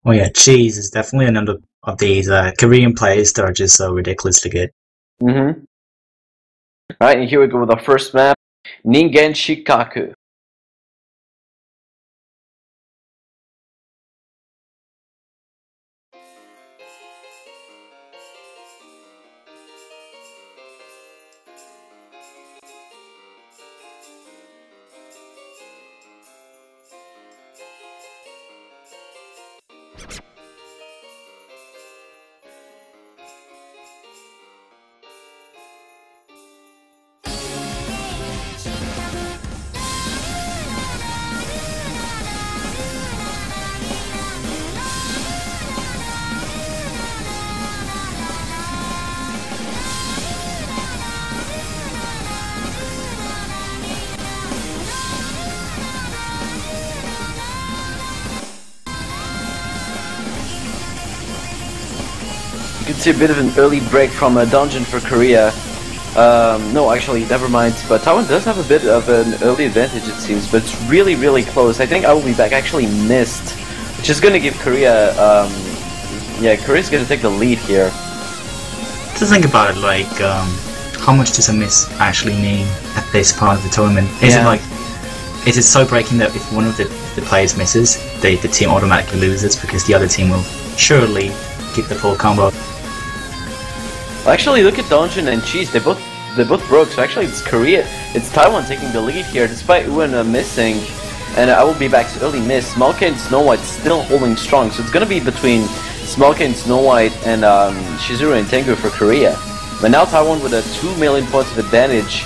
Oh yeah, cheese is definitely another of these Korean players that are just so ridiculously good. Mm-hmm. Alright, and here we go with our first map, Ningen Shikaku. You can see a bit of an early break from a dungeon for Korea. No, actually, never mind. But Taiwan does have a bit of an early advantage, it seems. But it's really, really close. I think I will be back actually missed, which is going to give Korea. Yeah, Korea's going to take the lead here. To think about it, like, how much does a miss actually mean at this part of the tournament? Is it like, is it so breaking that if one of the players misses, the team automatically loses because the other team will surely get the full combo? Well, actually, look at Donjun and Cheese. They both broke. So actually, it's Taiwan taking the lead here, despite Uwen missing. And I will be back to early miss. Smolka and Snow White still holding strong. So it's gonna be between Smolka and Snow White and Shizuru and Tengu for Korea. But now Taiwan with a 2 million points of advantage.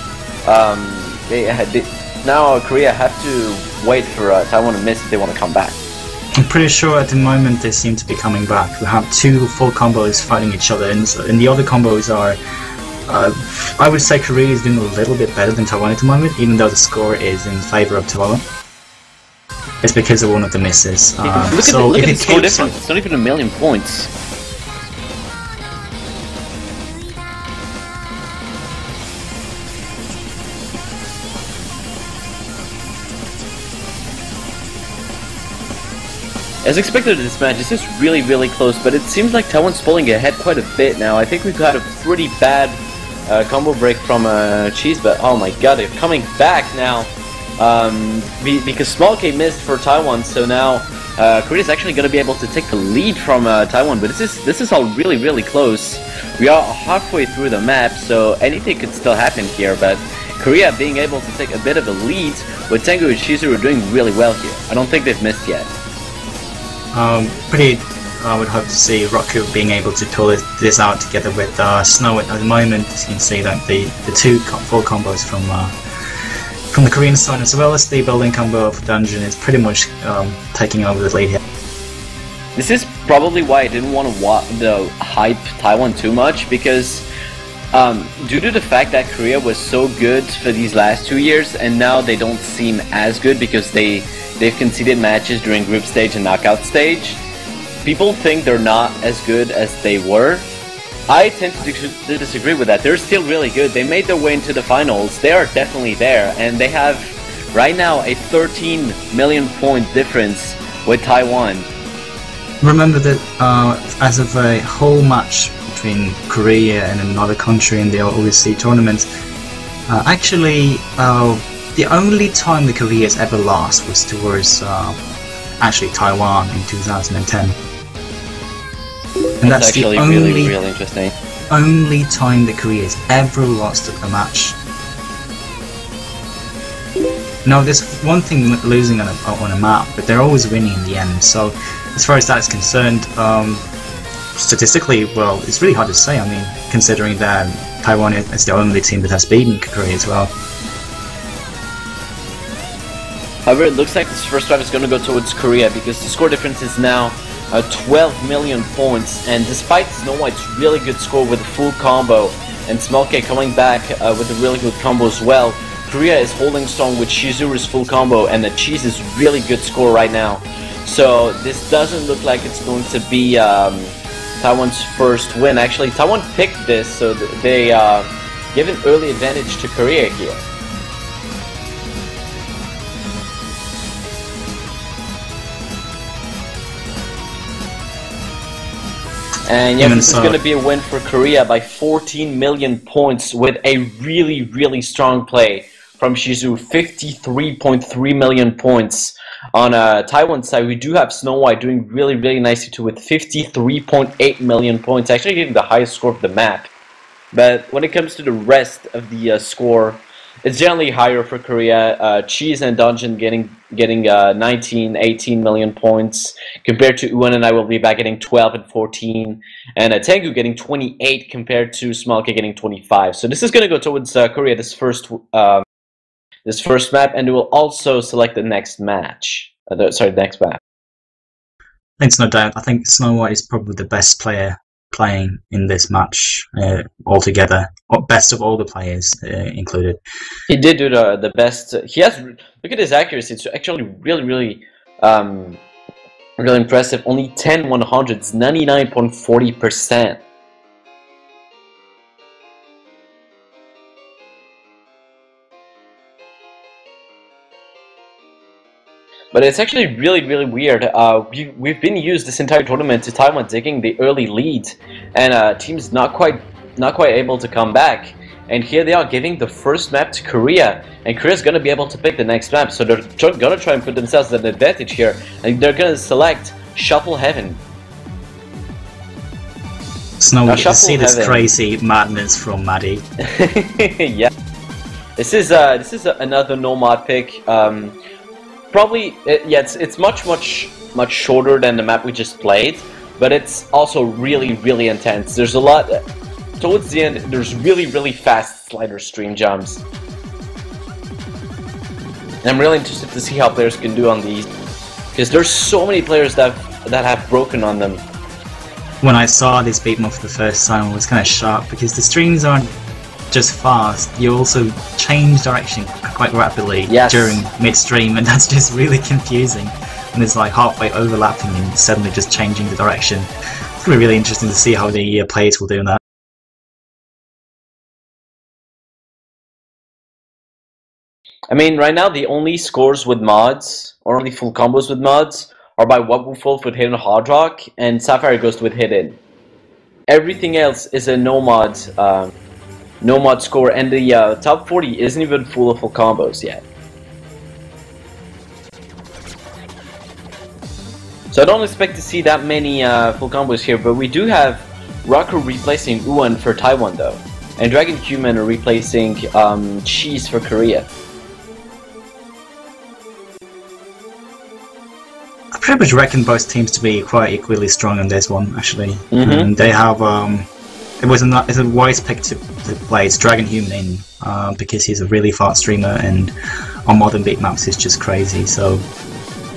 Now Korea have to wait for Taiwan to miss if they want to come back. I'm pretty sure at the moment they seem to be coming back. We have two full combos fighting each other, and the other combos are... I would say Korea is doing a little bit better than Taiwan at the moment, even though the score is in favor of Taiwan. It's because of one of the misses. Look at the score difference, it's not even 1 million points. As expected in this match, this is really, really close, but it seems like Taiwan's pulling ahead quite a bit now. I think we've had a pretty bad combo break from Cheese, but oh my god, they're coming back now. Because Small K missed for Taiwan, so now Korea's actually going to be able to take the lead from Taiwan, but this is all really, really close. We are halfway through the map, so anything could still happen here, but Korea being able to take a bit of a lead with Tengu and Shizuru doing really well here. I don't think they've missed yet. I would hope to see Roku being able to pull this out together with Snow at the moment. As you can see that the two full combos from the Korean side, as well as the building combo of Dungeon, is pretty much taking over the lead here. This is probably why I didn't want to hype Taiwan too much, because due to the fact that Korea was so good for these last 2 years, and now they don't seem as good because they've conceded matches during group stage and knockout stage. People think they're not as good as they were. I tend to disagree with that. They're still really good. They made their way into the finals. They are definitely there, and they have right now a 13 million point difference with Taiwan. Remember that as of a whole match between Korea and another country in the overseas tournament, actually the only time the Korea's ever lost was towards actually Taiwan in 2010. And that's actually the only, really interesting. Only time the Korea's ever lost a match. Now, there's one thing losing on a map, but they're always winning in the end. So, as far as that's concerned, statistically, well, it's really hard to say. I mean, considering that Taiwan is the only team that has beaten Korea as well. However, it looks like this first drive is going to go towards Korea because the score difference is now 12 million points, and despite Snow White's really good score with a full combo and Small K coming back with a really good combo as well, Korea is holding strong with Shizuru's full combo and the Cheese's really good score right now. So this doesn't look like it's going to be Taiwan's first win. Actually, Taiwan picked this, so they give an early advantage to Korea here. And yes, Even this is so- going to be a win for Korea by 14 million points with a really, really strong play from Shizu. 53.3 million points. On Taiwan side, we do have Snow White doing really, really nicely too with 53.8 million points, actually getting the highest score of the map. But when it comes to the rest of the score, it's generally higher for Korea. Cheese and Dungeon getting 19, 18 million points compared to Uwan and I will be back getting 12 and 14, and Tengu getting 28 compared to Smolka getting 25. So this is going to go towards Korea this first map, and we will also select the next match. Next map. It's no doubt. I think Snow White is probably the best player playing in this match altogether, or best of all the players included. He did do the best. He has, look at his accuracy. It's actually really, really, really impressive. Only 10 100s, 99.40%. But it's actually really, really weird. We've been used this entire tournament to Taiwan taking the early lead, and teams not quite able to come back. And here they are giving the first map to Korea, and Korea's gonna be able to pick the next map. So they're gonna try and put themselves at an advantage here, and they're gonna select Shuffle Heaven. Snow White, you see this Heaven. crazy madness from Maddie. Yeah, this is another no mod pick. Probably, yeah, it's much shorter than the map we just played, but it's also really, really intense. There's a lot, towards the end, there's really, really fast slider stream jumps. And I'm really interested to see how players can do on these, because there's so many players that have broken on them. When I saw this beat mode for the first time, I was kind of shocked, because the streams aren't just fast, you also change direction quite rapidly during midstream, and that's just really confusing. And it's like halfway overlapping and suddenly just changing the direction. It's going to be really interesting to see how the players will do that. I mean, right now the only scores with mods, or only full combos with mods, are by Wobbuffle with Hidden Hard Rock and Sapphire Ghost with Hidden. Everything else is a no mod score, and the top 40 isn't even full of full combos yet. So I don't expect to see that many full combos here, but we do have Rocker replacing Uwan for Taiwan though, and Dragon Human are replacing Cheese for Korea. I pretty much reckon both teams to be quite equally strong on this one, actually. Mm-hmm. They have it's a wise pick to play. It's Dragon Human in because he's a really fast streamer, and on modern beat maps he's just crazy. So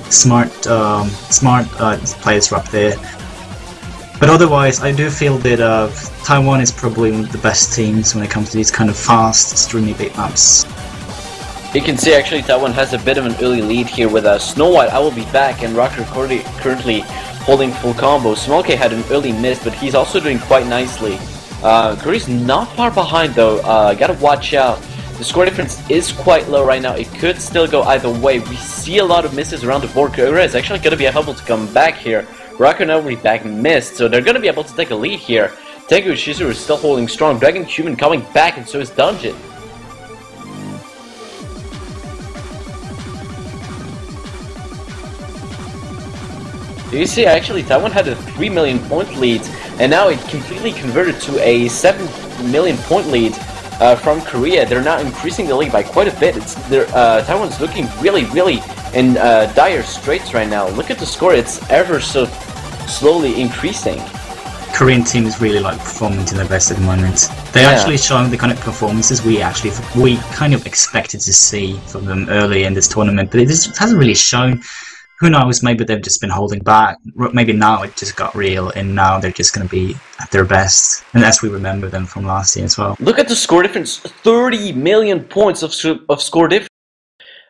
smart players are up there. But otherwise, I do feel that Taiwan is probably one of the best teams when it comes to these kind of fast, streamy beat maps. You can see actually Taiwan has a bit of an early lead here with Snow White. I will be back, and Rocker currently holding full combo. Smolka had an early miss, but he's also doing quite nicely. Korea's not far behind though. Gotta watch out. The score difference is quite low right now. It could still go either way. We see a lot of misses around the board. Korea is actually gonna be able to come back here. Rocker now will be back missed, so they're gonna be able to take a lead here. Tengu Shizu is still holding strong. Dragon Human coming back, and so is Dungeon. You see, actually, Taiwan had a 3 million point lead, and now it completely converted to a 7 million point lead from Korea. They're now increasing the lead by quite a bit. Taiwan's looking really, really in dire straits right now. Look at the score; it's ever so slowly increasing. Korean team is really like performing to their best at the moment. They're actually showing the kind of performances we kind of expected to see from them early in this tournament, but it just hasn't really shown. Who knows, maybe they've just been holding back, maybe now it just got real, and now they're just going to be at their best, and as we remember them from last year as well. Look at the score difference, 30 million points of score difference.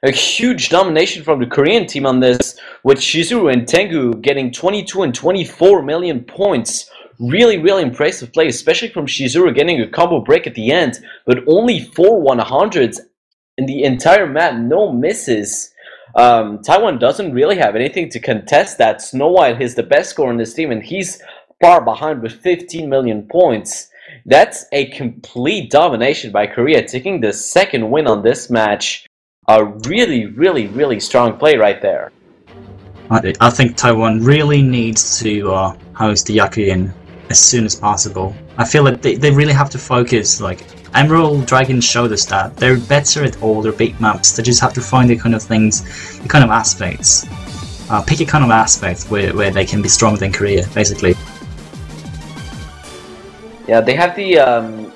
A huge domination from the Korean team on this, with Shizuru and Tengu getting 22 and 24 million points. Really, really impressive play, especially from Shizuru getting a combo break at the end, but only 4 100s in the entire map, no misses. Taiwan doesn't really have anything to contest that. Snow White is the best scorer on this team, and he's far behind with 15 million points. That's a complete domination by Korea, taking the second win on this match. A really, really, really strong play right there. I think Taiwan really needs to host the Yakuyan as soon as possible. I feel like they really have to focus. Like Emerald Dragon showed us that they're better at all their big maps. They just have to find the kind of things, the kind of aspects. Pick a kind of aspect where they can be stronger than Korea, basically. Yeah, they have the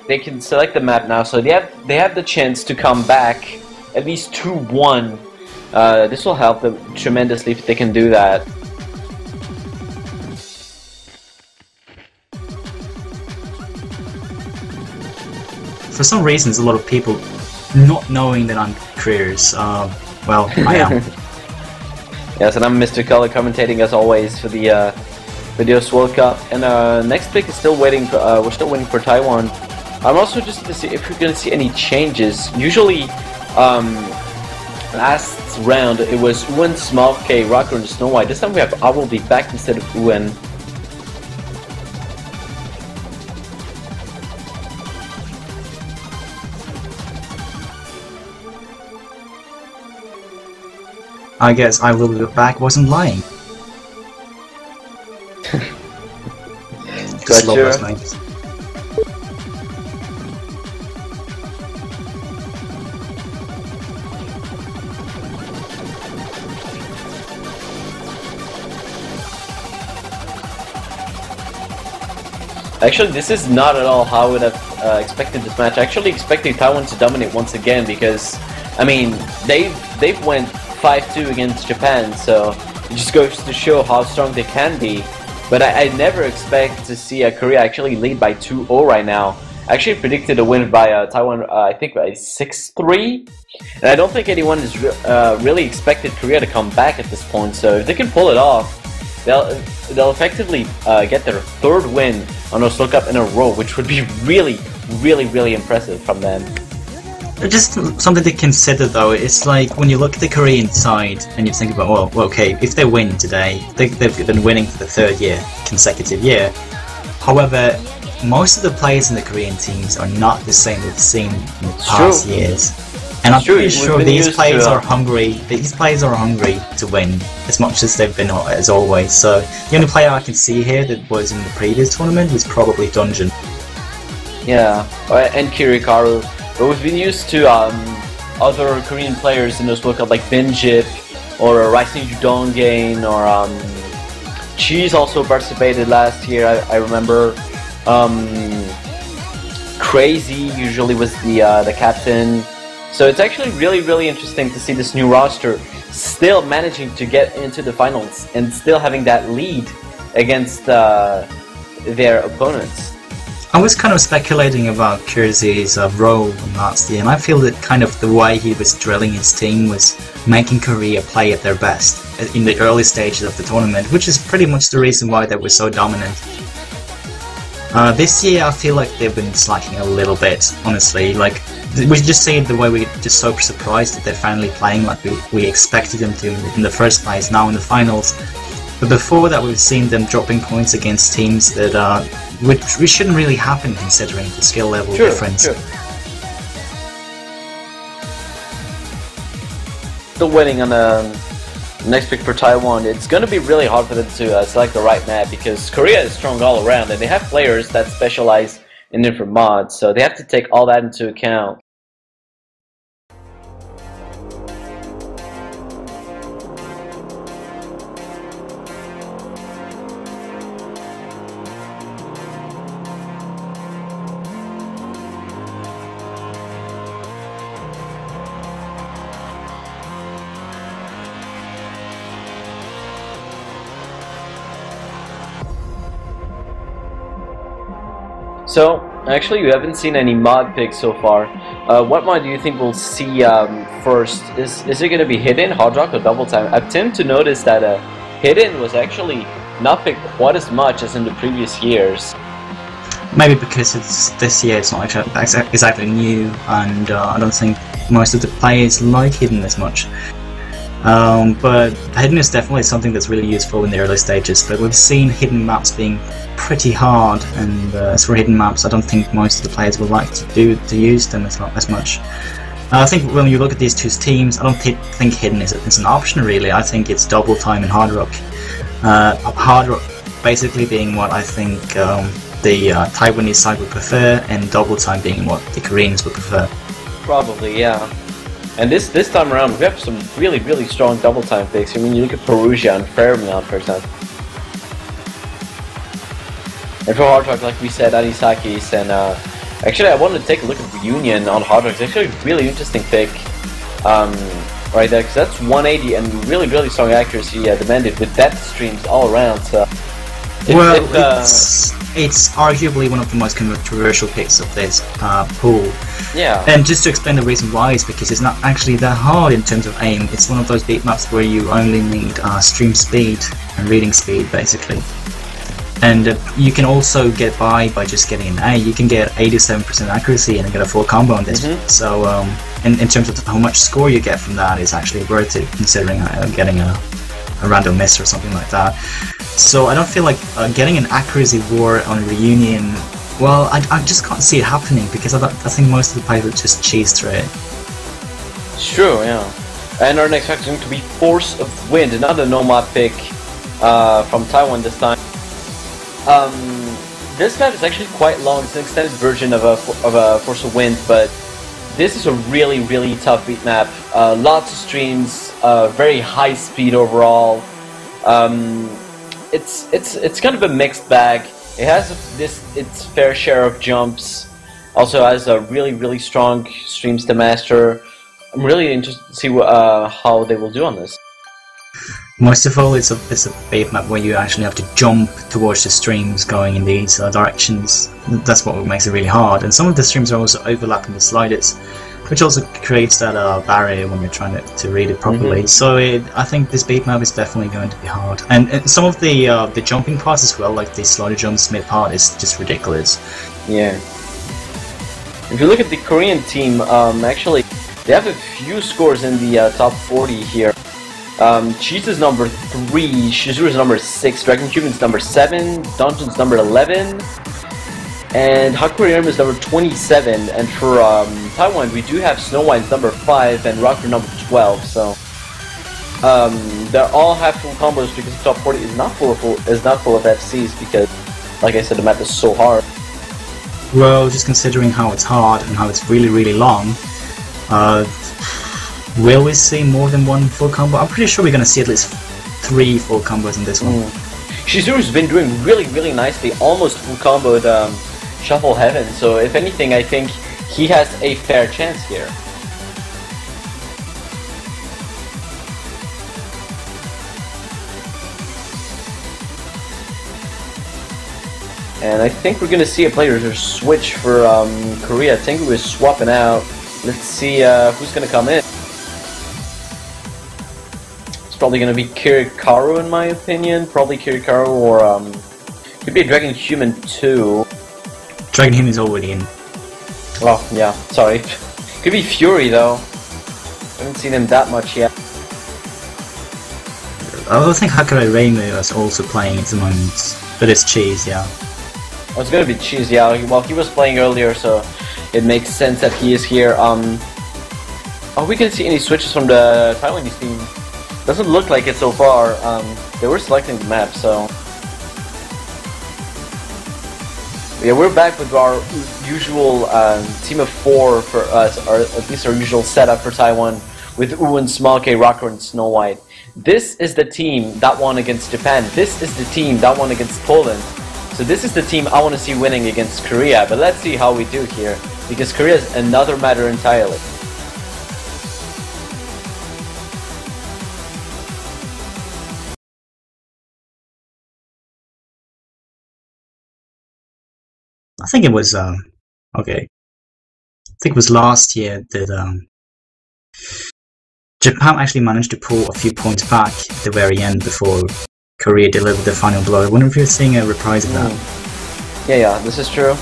they can select the map now, so they have the chance to come back at least 2-1. This will help them tremendously if they can do that. For some reasons, a lot of people not knowing that I'm Koreans. Well, I am. Yes, and I'm Mr. Color commentating as always for the Videos World Cup. And next pick is still waiting. We're still waiting for Taiwan. I'm also just to see if we're gonna see any changes. Usually, last round it was Uwen, Small K, Rocker, and Snow White. This time we have I Will Be Back instead of Uwen. I guess I Will Be Back wasn't lying. Just love those names. Actually, this is not at all how I would have expected this match. I actually expected Taiwan to dominate once again because, I mean, they've went 5-2 against Japan, so it just goes to show how strong they can be. But I never expect to see Korea actually lead by 2-0 right now. I actually predicted a win by Taiwan, I think by 6-3. And I don't think anyone is really expected Korea to come back at this point. So if they can pull it off, they'll effectively get their third win on a World Cup in a row, which would be really, really, really impressive from them. Just something to consider though, it's like when you look at the Korean side and you think about, well okay, if they win today, they've been winning for the third consecutive year. However, most of the players in the Korean teams are not the same we've seen in the past years. And I'm pretty sure these players are hungry. These players are hungry to win as much as they've been as always. So the only player I can see here that was in the previous tournament was probably Dungeon. Yeah, and Kirikaru. But we've been used to other Korean players in this World Cup like Binjip or Rising Judongain or Cheese also participated last year. I remember. Crazy usually was the captain. So it's actually really, really interesting to see this new roster still managing to get into the finals and still having that lead against their opponents. I was kind of speculating about Kersey's role last year, and I feel that kind of the way he was drilling his team was making Korea play at their best in the early stages of the tournament, which is pretty much the reason why they were so dominant. This year I feel like they've been slacking a little bit, honestly. Like, we just see the way we're just so surprised that they're finally playing like we expected them to in the first place, now in the finals. But before that we've seen them dropping points against teams that which shouldn't really happen considering the skill level difference. Sure. Still waiting on the next pick for Taiwan. It's going to be really hard for them to select the right map because Korea is strong all around and they have players that specialize in different mods, so they have to take all that into account. So, actually you haven't seen any mod picks so far. What mod do you think we'll see first? Is it going to be Hidden, Hard Rock, or Double Time? I tend to notice that Hidden was actually not picked quite as much as in the previous years. Maybe because this year it's not exactly new, and I don't think most of the players like Hidden as much. But Hidden is definitely something that's really useful in the early stages, but we've seen Hidden maps being pretty hard, and as for hidden maps, I don't think most of the players would like to use them as much. I think when you look at these two teams, I don't think hidden is an option really. I think it's double time and hard rock. Hard rock basically being what I think the Taiwanese side would prefer, and double time being what the Koreans would prefer. Probably, yeah. And this time around, we have some really strong double time picks. I mean, you look at Perugia and Fairmont, for example. And for hard rock, like we said, Anisakis, and actually, I wanted to take a look at Reunion on hard rock. It's actually a really interesting pick right there, because that's 180 and really strong accuracy demanded with depth streams all around. So it's arguably one of the most controversial picks of this pool. Yeah. And just to explain the reason why is because it's not actually that hard in terms of aim. It's one of those beat maps where you only need stream speed and reading speed, basically. And you can also get by just getting an A. You can get 87% accuracy and get a full combo on this. So in terms of how much score you get from that is actually worth it, considering getting a random miss or something like that. So I don't feel like getting an accuracy war on Reunion, well, I just can't see it happening, because I think most of the players would just cheese through it. It's true, yeah. And our next fact is going to be Force of Wind, another Nomad pick from Taiwan this time. This map is actually quite long. It's an extended version of a Force of Wind, but this is a really tough beat map. Lots of streams, very high speed overall. It's kind of a mixed bag. It has its fair share of jumps. Also has a really strong streams to master. I'm really interested to see how they will do on this. Most of all, it's a beat map where you actually have to jump towards the streams going in these directions. That's what makes it really hard. And some of the streams are also overlapping the sliders, which also creates that barrier when you're trying to read it properly. So I think this beat map is definitely going to be hard. And some of the jumping parts as well, like the slider jumps mid part, is just ridiculous. Yeah. If you look at the Korean team, actually, they have a few scores in the top 40 here. Cheese is number 3, Shizuru is number 6, Dragon Cuban is number 7, Dungeon's number 11, and Hakuri is number 27. And for Taiwan, we do have Snow White's number 5 and Rocker number 12. So they all have full combos, because the top 40 is not full of FCs, because, like I said, the map is so hard. Well, just considering how it's hard and how it's really long, will we see more than one full combo? I'm pretty sure we're going to see at least 3 full combos in this one. Shizuru's been doing really nicely, almost full comboed Shuffle Heaven, so if anything, I think he has a fair chance here. And I think we're going to see a player switch for Korea. I think we're swapping out. Let's see who's going to come in. Probably gonna be Kirikaru in my opinion. Probably Kirikaru, or could be a Dragon Human too. Dragon Human is already in. Oh yeah, sorry. Could be Fury though. I haven't seen him that much yet. I don't think Hakurai Reimu is also playing at the moment, but it's Cheese, yeah. Oh, it's gonna be Cheese, yeah. Well, he was playing earlier, so it makes sense that he is here. Are we gonna see any switches from the Taiwanese team? Doesn't look like it so far. They were selecting the map, so yeah, we're back with our usual team of 4 for us, or at least our usual setup for Taiwan, with Uwon, Small K, Rocker, and Snow White. This is the team that won against Japan. This is the team that won against Poland. So this is the team I want to see winning against Korea. But let's see how we do here, because Korea is another matter entirely. I think it was okay. I think it was last year that Japan actually managed to pull a few points back at the very end before Korea delivered the final blow. I wonder if you're seeing a reprise of that. Yeah, this is true.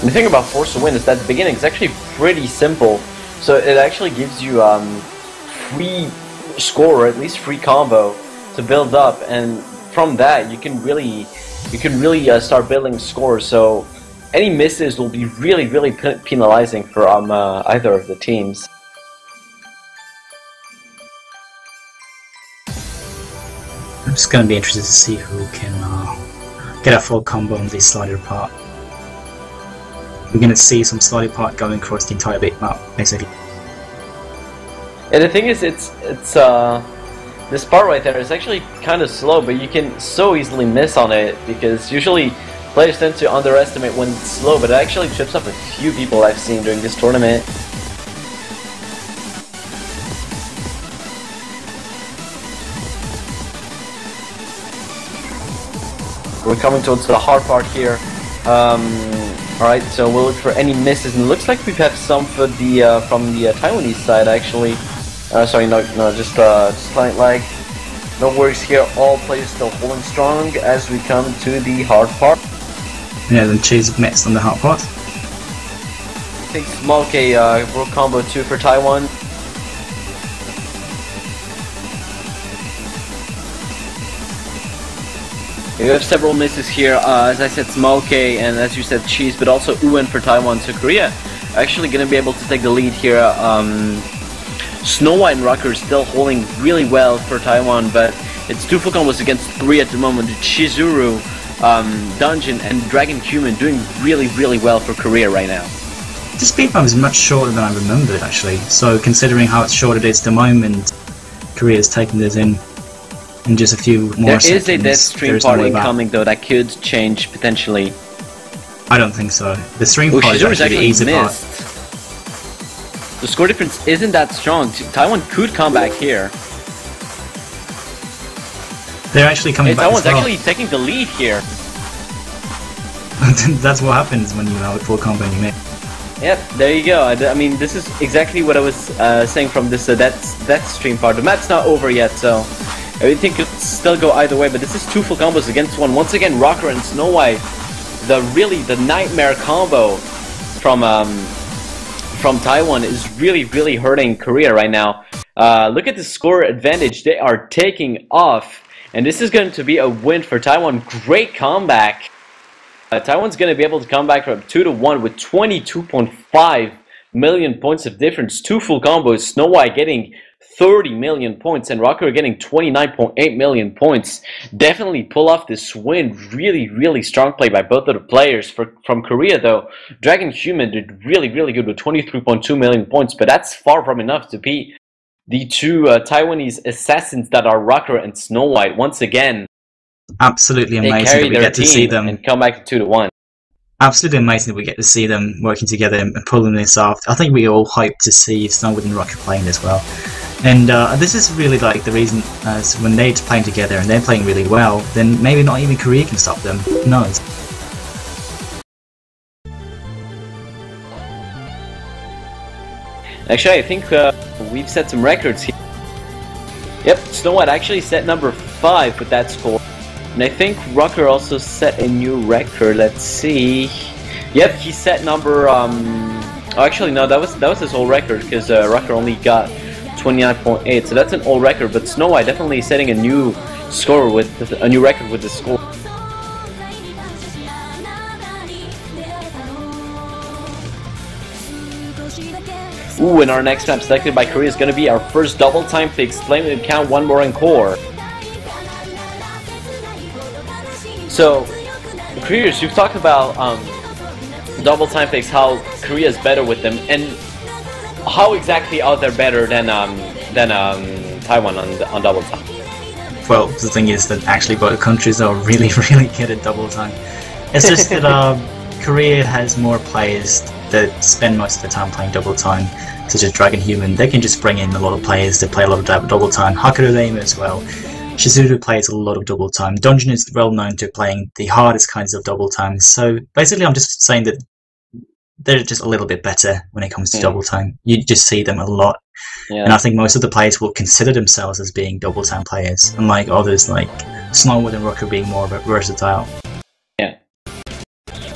The thing about Force to Win is that the beginning is actually pretty simple, so it actually gives you free score, or at least free combo to build up, and from that you can really start building scores. So any misses will be really penalizing for either of the teams. I'm just going to be interested to see who can get a full combo on the slider part. We're going to see some slider part going across the entire big map, basically. And the thing is, it's this part right there is actually kind of slow, but you can so easily miss on it, because usually players tend to underestimate when it's slow, but it actually trips up a few people I've seen during this tournament. We're coming towards the hard part here. Alright, so we'll look for any misses, and it looks like we've had some for the from the Taiwanese side actually. Sorry, no, just slight lag. No worries here, all players still holding strong as we come to the hard part. Yeah, then Chase mixed on the hard part. I think Smoke broke combo 2 for Taiwan. We have several misses here, as I said Smoke and as you said Cheese, but also Uwen for Taiwan. So Korea actually going to be able to take the lead here. Snow White and Rucker is still holding really well for Taiwan, but it's 2 full combos against 3 at the moment. Chizuru, Dungeon and Dragon Human doing really well for Korea right now. The speed bump is much shorter than I remembered actually, so considering how short it is at the moment, Korea's taking this in just a few more seconds. There is a death stream part incoming though that could change potentially. I don't think so. The stream part is actually the easy part. The score difference isn't that strong. Taiwan could come back here. They're actually coming back. Taiwan's actually taking the lead here. That's what happens when you have a full combo and you make. Yep, there you go. I mean, this is exactly what I was saying from this that stream part. The match's not over yet, so everything could still go either way. But this is 2 full combos against 1. Once again, Rocker and Snow White, the nightmare combo from Taiwan is really hurting Korea right now. Look at the score advantage. They are taking off, and this is going to be a win for Taiwan. Great comeback. Taiwan's going to be able to come back from 2-1 with 22.5 million points of difference. 2 full combos. Snow White getting 30 million points and Rocker getting 29.8 million points. Definitely pull off this win. Really strong play by both of the players. From Korea though, Dragon Human did really good with 23.2 million points, but that's far from enough to beat the 2 Taiwanese assassins that are Rocker and Snow White. Once again, absolutely amazing that we get to see them and come back to 2-1. Absolutely amazing that we get to see them working together and pulling this off. I think we all hope to see Snow White and Rocker playing as well. And this is really like the reason, so when they're playing together and they're playing really well, then maybe not even Korea can stop them. Who knows? Actually, I think we've set some records here. Yep, Snow White actually set number 5 with that score. And I think Rucker also set a new record. Let's see. Yep, he set number oh, actually no, that was his old record, because Rucker only got 29.8, so that's an old record. But Snow White definitely setting a new score with a new record with the score. Ooh, and our next map selected by Korea is going to be our first double time fix. Flame and count 1 more encore. So, Koreans, you've talked about double time fix, how Korea is better with them, and how exactly are they better than Taiwan on double time? Well, the thing is that actually both countries are really good at double time. It's just that Korea has more players that spend most of the time playing double time, such as Dragon Human. They can just bring in a lot of players that play a lot of double time. Hakuto Lame as well. Shizuru plays a lot of double time. Dungeon is well known to playing the hardest kinds of double time. So basically I'm just saying that they're just a little bit better when it comes to double time. You just see them a lot. Yeah. And I think most of the players will consider themselves as being double time players, unlike others like Snowwood and Rocker being more versatile. Yeah.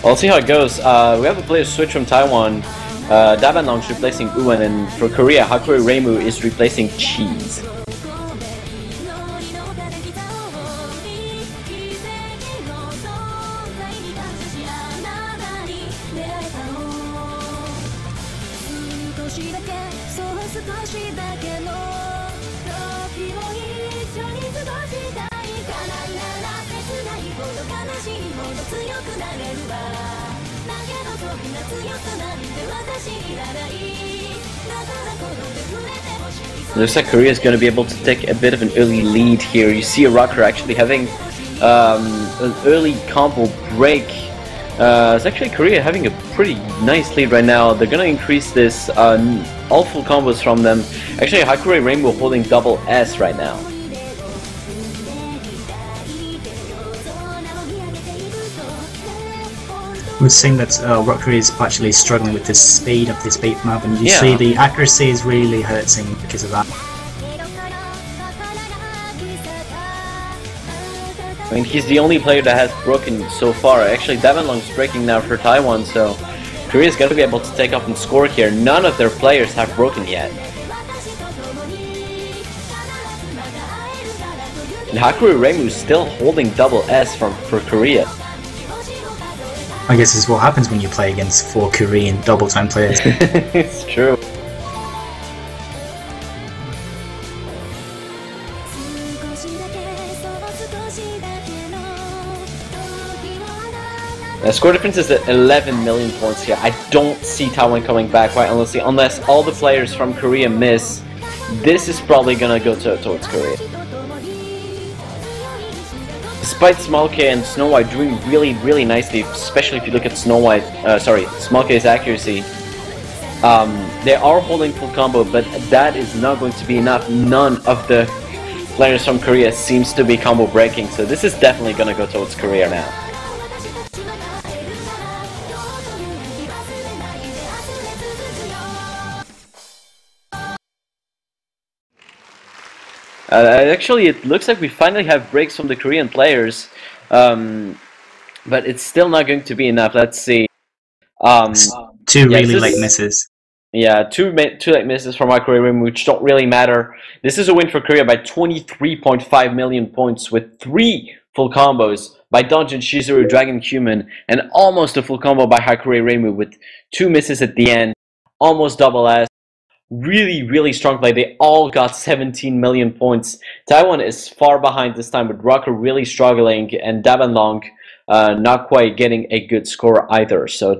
We'll see how it goes. We have a player switch from Taiwan. Dabanlong's replacing Uwan, and for Korea, Hakuri Reimu is replacing Cheese. Looks like Korea is going to be able to take a bit of an early lead here. You see Rocker actually having an early combo break. It's actually Korea having a pretty nice lead right now. They're going to increase this all full combos from them. Actually, Hakure Rainbow holding double S right now. We're seeing that Rocker is actually struggling with the speed of this beat map, and you Yeah. see the accuracy is really hurting because of that. I mean, he's the only player that has broken so far. Actually, Dabanlong's breaking now for Taiwan, so Korea's going to be able to take up and score here. None of their players have broken yet. And Hakuru Reimu still holding double S for Korea. I guess this is what happens when you play against 4 Korean double-time players. It's true. The score difference is at 11 million points here. I don't see Taiwan coming back quite honestly, unless all the players from Korea miss. This is probably gonna go towards Korea. Despite Smallk and Snow White doing really nicely, especially if you look at Smallk's accuracy, they are holding full combo, but that is not going to be enough. None of the players from Korea seems to be combo breaking, so this is definitely going to go towards Korea now. Actually, it looks like we finally have breaks from the Korean players, but it's still not going to be enough. Let's see. Two really late misses. Yeah, two late misses from our Korea, which don't really matter. This is a win for Korea by 23.5 million points with 3 full combos by Dungeon Shizuru, Dragon Human, and almost a full combo by Hakure Reimu with 2 misses at the end, almost double S. Really strong play. They all got 17 million points. Taiwan is far behind this time, with Rocker really struggling and Dabanlong not quite getting a good score either. So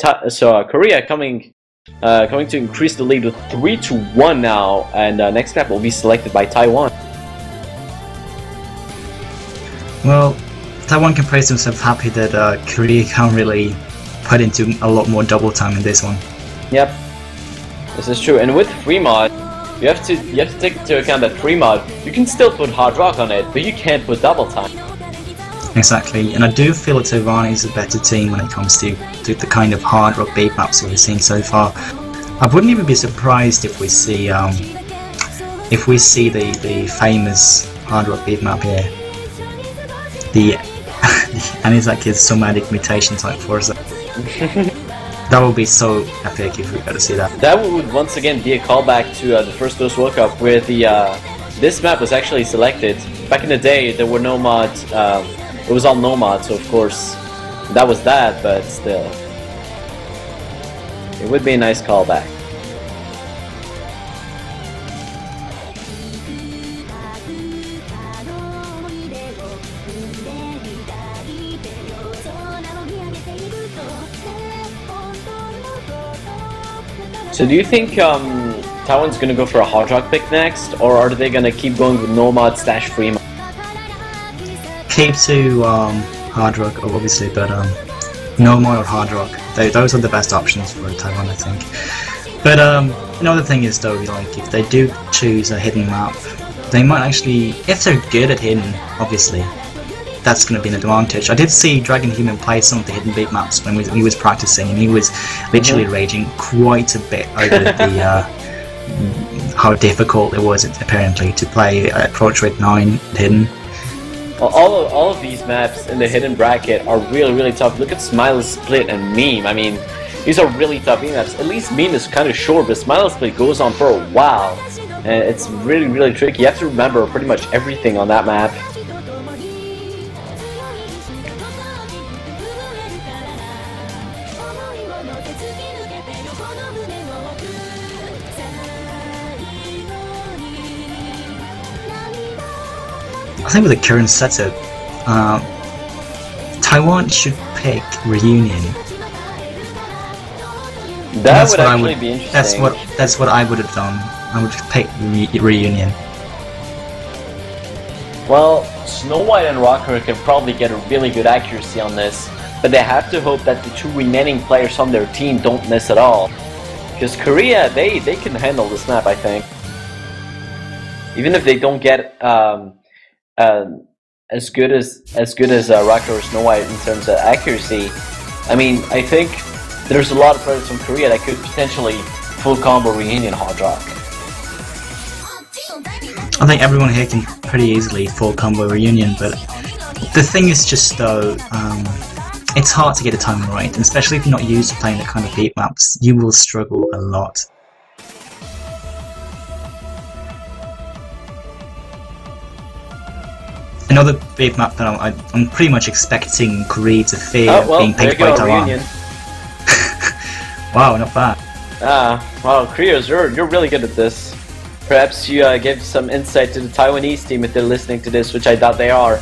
Korea coming to increase the lead with 3-1 now, and next map will be selected by Taiwan. Well, Taiwan can praise themselves happy that Korea can't really put into a lot more double time in this one. Yep. This is true, and with free mod, you have to take into account that free mod, you can still put hard rock on it, but you can't put double time. Exactly, and I do feel that Taiwan is a better team when it comes to the kind of hard rock beat maps that we've seen so far. I wouldn't even be surprised if we see the famous hard rock beat map here, and it's like his somatic mutation type Forza. That would be so epic if we got to see that. That would once again be a callback to the first Ghost World Cup, where this map was actually selected. Back in the day, there were no mods. It was all no mods, so of course that was that. But still, it would be a nice callback. So do you think Taiwan's gonna go for a hard rock pick next, or are they gonna keep going with no mod / free mod? Keep to hard rock, obviously, but no mod or hard rock. Those are the best options for Taiwan, I think. But another thing is though, like if they do choose a hidden map, they might actually, if they're good at hidden, obviously, that's going to be an advantage. I did see Dragon Human play some of the hidden beat maps when he was practicing, and he was literally raging quite a bit over the how difficult it was apparently to play Approach Rate 9 hidden. all of these maps in the hidden bracket are really tough. Look at Smiley Split and Meme. I mean, these are really tough maps. At least Meme is kind of short, but Smiley Split goes on for a while, and it's really tricky. You have to remember pretty much everything on that map. I think with the current setup, Taiwan should pick Reunion. That would actually be interesting. That's what I would have done. I would pick Reunion. Well, Snow White and Rocker can probably get a really good accuracy on this, but they have to hope that the two remaining players on their team don't miss at all. Because Korea, they can handle this map, I think. Even if they don't get as good as Rocker or Snow White in terms of accuracy, I mean, I think there's a lot of players from Korea that could potentially full combo Reunion Hard Rock. I think everyone here can pretty easily full combo Reunion, but the thing is just though, it's hard to get the timing right, and especially if you're not used to playing that kind of beat maps, you will struggle a lot. Another big map that I'm pretty much expecting Korea to fear being picked by Taiwan. Wow, not bad. Wow, Koreans, you're really good at this. Perhaps you give some insight to the Taiwanese team if they're listening to this, which I doubt they are.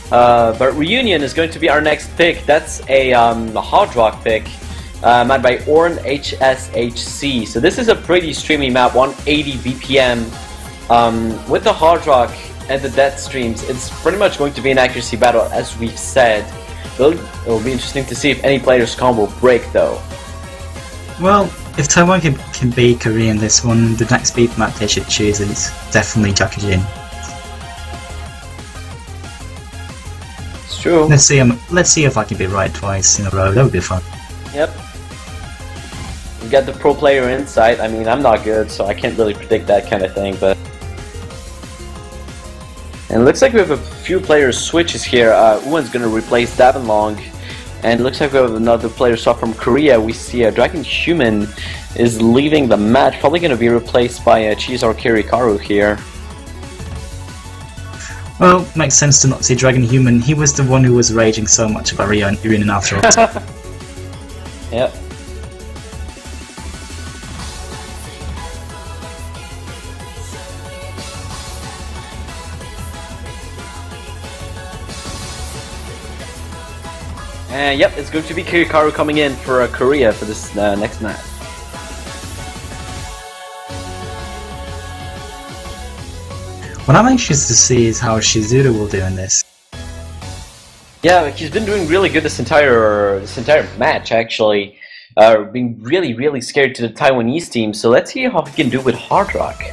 But Reunion is going to be our next pick. That's a Hard Rock pick, made by Orn HSHC. So this is a pretty streamy map, 180 BPM. With the Hard Rock and the death streams, it's pretty much going to be an accuracy battle, as we've said. It'll be interesting to see if any player's combo break, though. Well, if Taiwan can beat Korea in this one, the next beat map they should choose is definitely Jakujin. It's true. Let's see if I can be right twice in a row. That would be fun. Yep. You got the pro player insight. I mean, I'm not good, so I can't really predict that kind of thing, but. And it looks like we have a few players switches here. Uwan's going to replace Davenlong. And it looks like we have another player swap from Korea. We see Dragon Human is leaving the match. Probably going to be replaced by Chizor Kirikaru here. Well, makes sense to not see Dragon Human. He was the one who was raging so much about Reunion after all. Yep. And yep, it's going to be Kirikaru coming in for Korea for this next match. What I'm anxious to see is how Shizuru will do in this. Yeah, he's been doing really good this entire match, actually. Being really scared to the Taiwanese team, so let's see how he can do with Hard Rock.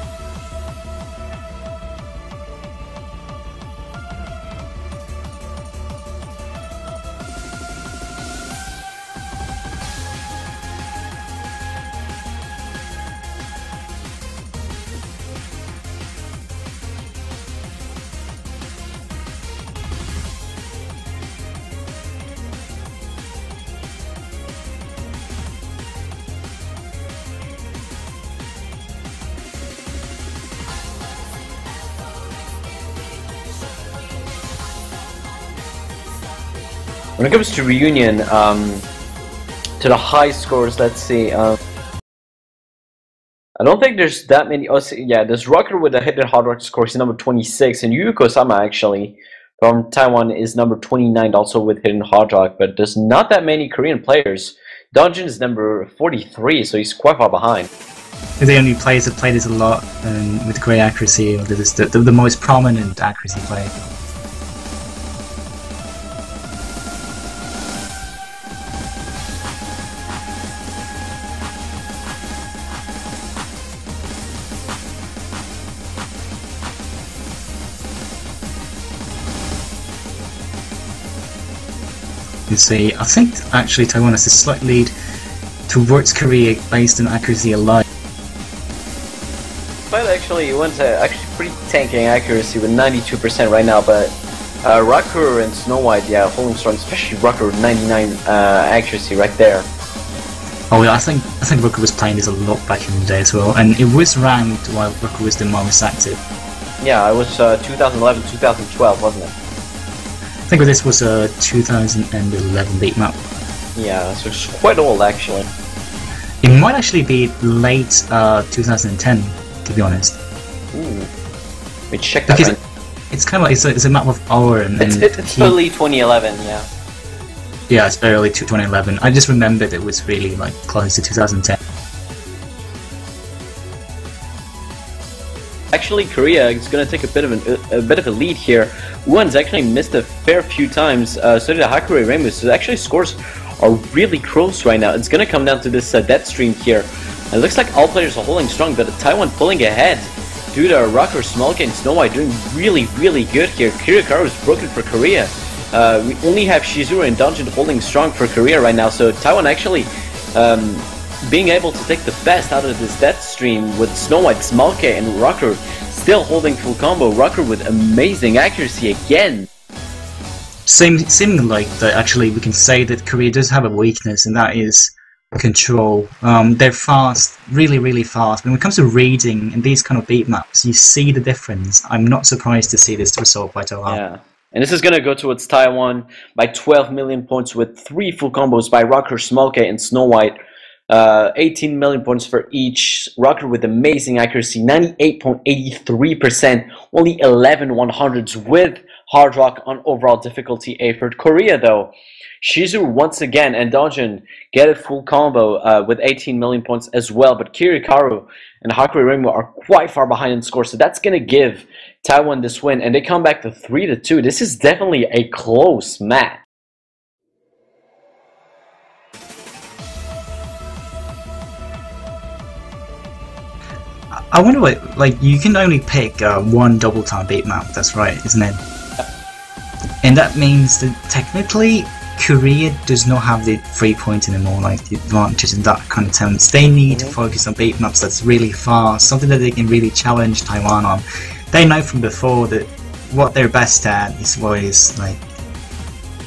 When it comes to Reunion, to the high scores, let's see. I don't think there's that many. Oh, yeah, there's Rocker with a hidden Hard Rock score. He's number 26, and Yuko-sama actually from Taiwan is number 29, also with hidden Hard Rock. But there's not that many Korean players. Dungeon is number 43, so he's quite far behind. They're the only players that play this a lot with great accuracy. Or the most prominent accuracy player. You see, I think actually Taiwan has a slight lead towards Korea based on accuracy alone. But actually, Yuan's actually pretty tanking accuracy with 92% right now, but Rucker and Snow White, yeah, holding strong, especially Rucker, 99 accuracy right there. Oh yeah, I think Rucker was playing this a lot back in the day as well, and it was ranked while Rucker was the most active. Yeah, it was 2011, 2012, wasn't it? I think this was a 2011 beatmap. Yeah, so it's quite old actually. It might actually be late 2010, to be honest. Ooh. Let me check that. Because it's kind of like it's a map of our and it's early 2011, yeah. Yeah, it's very early 2011. I just remembered it was really like close to 2010. Actually, Korea is going to take a bit of a lead here. Wuhan's actually missed a fair few times. So did Hakure Rainbow. So actually, scores are really close right now. It's going to come down to this death stream here. It looks like all players are holding strong, but Taiwan pulling ahead due to Rucker, Smolka, and Snow White doing really good here. Kirikaru is broken for Korea. We only have Shizuru and Dungeon holding strong for Korea right now. So Taiwan actually being able to take the best out of this death stream with Snow White, Smolka, and Rucker still holding full combo. Rucker with amazing accuracy again. Seeming like that, actually, we can say that Korea does have a weakness, and that is control. They're fast, really fast. When it comes to reading in these kind of beat maps, you see the difference. I'm not surprised to see this result by Taiwan. Yeah. And this is going to go towards Taiwan by 12 million points with 3 full combos by Rucker, Smolka, and Snow White. 18 million points for each. Rucker with amazing accuracy, 98.83%, only 11 100s with Hard Rock on overall difficulty A for Korea though. Shizuru once again and Dojin get a full combo with 18 million points as well, but Kirikaru and Hakure Rainbow are quite far behind in score, so that's going to give Taiwan this win, and they come back to 3-2. This is definitely a close match. I wonder what, like, you can only pick one double time beat map, that's right, isn't it? And that means that technically Korea does not have the 3 point anymore, like the advantages in that kind of terms. They need to focus on beat maps that's really fast, something that they can really challenge Taiwan on. They know from before that what they're best at is what is like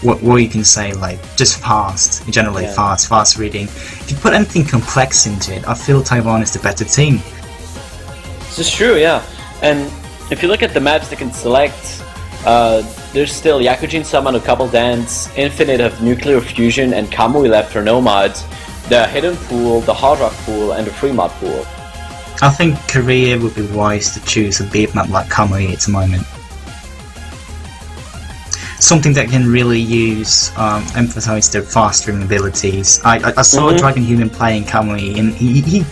what you can say, like just fast, generally fast reading. If you put anything complex into it, I feel Taiwan is the better team. This is true, yeah. And if you look at the maps they can select, there's still Yakujin Sama no Couple Dance, Infinite of Nuclear Fusion, and Kamui left for no mods, the Hidden Pool, the Hard Rock Pool, and the Free Mod Pool. I think Korea would be wise to choose a beat map like Kamui at the moment. Something that can really emphasize their fast streaming abilities. I saw Dragon Human playing Kamui, and he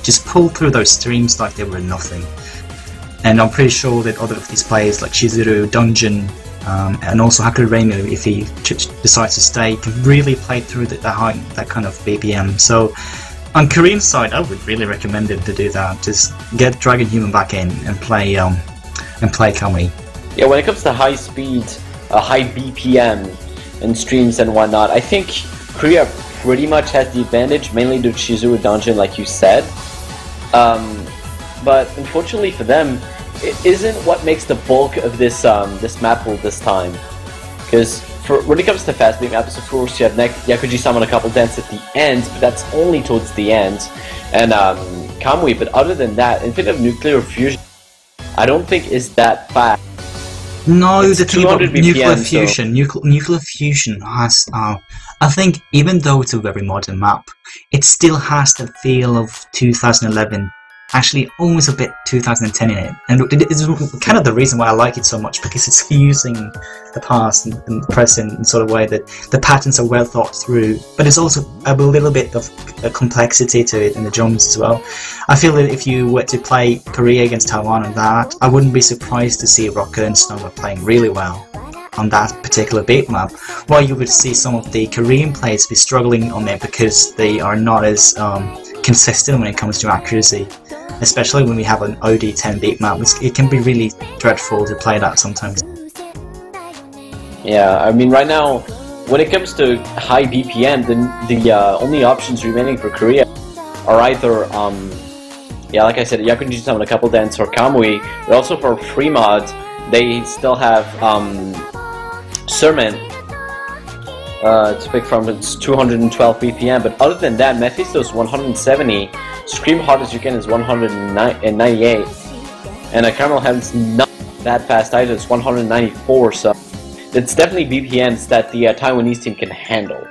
just pulled through those streams like they were nothing. And I'm pretty sure that other of these players like Shizuru, Dungeon, and also Hakure Rainbow, if he decides to stay, can really play through that kind of BPM. So on Korean side, I would really recommend him to do that. Just get Dragon Human back in and play Kamui. Yeah, when it comes to high speed, high BPM and streams and whatnot, I think Korea pretty much has the advantage, mainly due to Shizuru Dungeon, like you said. But unfortunately for them, it isn't what makes the bulk of this this map pool this time. Because when it comes to fast beat maps, of course, you have Yakuji Sama a couple dance at the end, but that's only towards the end. And Kamui, but other than that, Infinite of Nuclear Fusion, I don't think is that fast. No, it's the thing about BPM, Nuclear Fusion, Nuclear Fusion has, I think, even though it's a very modern map, it still has the feel of 2011. Actually, almost a bit 2010 in it, and it's kind of the reason why I like it so much, because it's using the past and the present in sort of way that the patterns are well thought through, but it's also a little bit of a complexity to it in the jumps as well. I feel that if you were to play Korea against Taiwan on that, I wouldn't be surprised to see Rocker and Snow playing really well on that particular beat map, while you would see some of the Korean players be struggling on it because they are not as consistent when it comes to accuracy. Especially when we have an OD10 beat map, it can be really dreadful to play that sometimes. Yeah, I mean right now, when it comes to high BPM, the only options remaining for Korea are either, yeah, like I said, Yakuji Sama a couple dance or Kamui, but also for free mod, they still have Sermon to pick from. It's 212 BPM, but other than that, Mephisto is 170. Scream Hard as You Can is 198, and Caramel Heaven's not that fast either. It's 194. So it's definitely BPMs that the Taiwanese team can handle.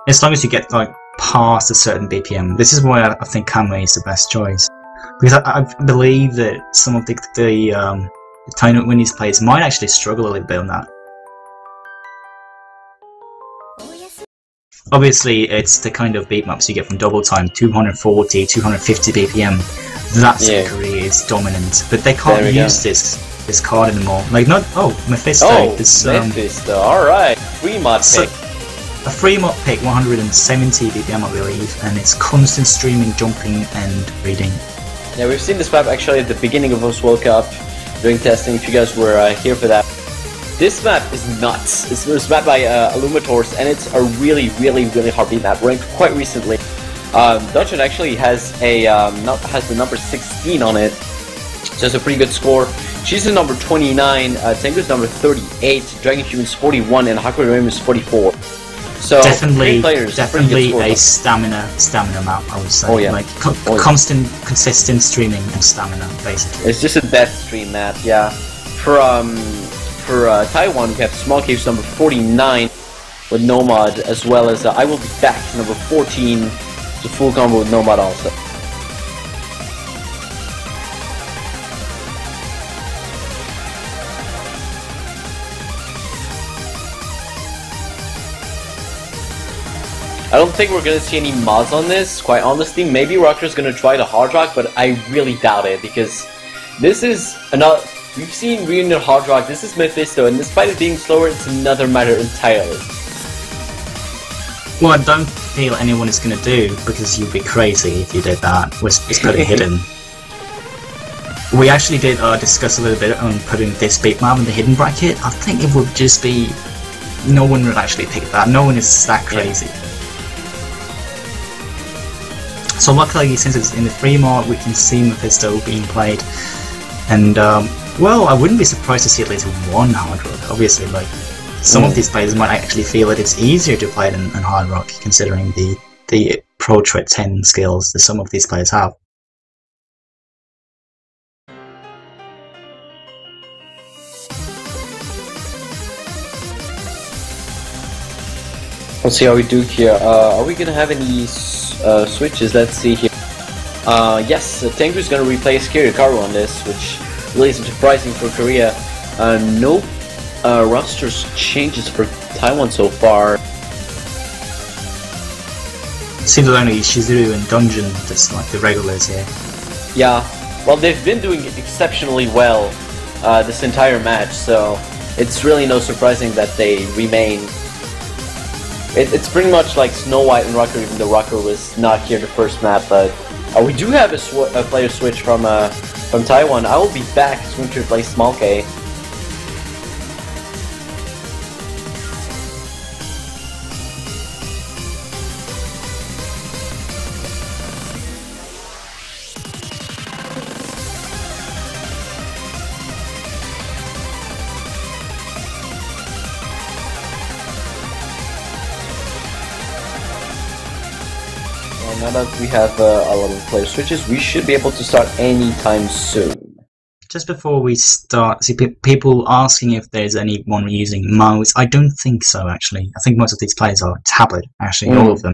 As long as you get like past a certain BPM, this is why I think Kamui is the best choice. Because I believe that some of the Taiwanese players might actually struggle a little bit on that. Obviously, it's the kind of beat maps you get from Double Time, 240, 250 BPM. That's in Korea is dominant, but they can't use this card anymore. Like Mephisto. Oh, Mephisto. All right, free mod pick. A free mod pick, 170 BPM, I believe, and it's constant streaming, jumping, and reading. Yeah, we've seen this map actually at the beginning of this World Cup doing testing. If you guys were here for that, this map is nuts. It was mapped by Illumitors, and it's a really hard beat map. Ranked quite recently. Dungeon actually has a has the number 16 on it, so it's a pretty good score. She's the number 29. Tengu's number 38. Dragon Human's 41, and Hakurim is 44. So definitely players, a stamina map, I would say. Oh yeah, like constant, consistent streaming and stamina, basically. It's just a death stream map, yeah. For Taiwan, we have Small Caves number 49 with Nomad, as well as I Will Be Back number 14, the full combo with Nomad also. I don't think we're gonna see any mods on this, quite honestly. Maybe Rocker's gonna try the Hard Rock, but I really doubt it, because this is another... We've seen Reunion Hard Rock, this is Mephisto, and despite it being slower, it's another matter entirely. What I don't feel anyone is gonna do, because you'd be crazy if you did that, was put it hidden. We actually did discuss a little bit on putting this beat map in the hidden bracket. I think it would just be... No one would actually pick that, no one is that crazy. Yeah. So luckily, since it's in the free mod, we can see Mephisto being played, and well, I wouldn't be surprised to see at least one Hard Rock. Obviously, like some of these players might actually feel that it's easier to play than Hard Rock, considering the Pro Trait 10 skills that some of these players have. Let's see how we do here. Are we gonna have any switches? Let's see here. Yes, Tengu's gonna replace Kirikaru on this, which really isn't surprising for Korea. No rosters changes for Taiwan so far. Seems only Shizuru and Dungeon that's like the regulars here. Yeah, well, they've been doing exceptionally well this entire match, so it's really no surprising that they remain. It's pretty much like Snow White and Rocker, even though Rocker was not here the first map. But we do have a player switch from Taiwan. I will be back as Winter plays Small K. Now that we have a lot of player switches, we should be able to start anytime soon. Just before we start, see people asking if there's anyone using mouse. I don't think so, actually. I think most of these players are tablet, actually, all of them.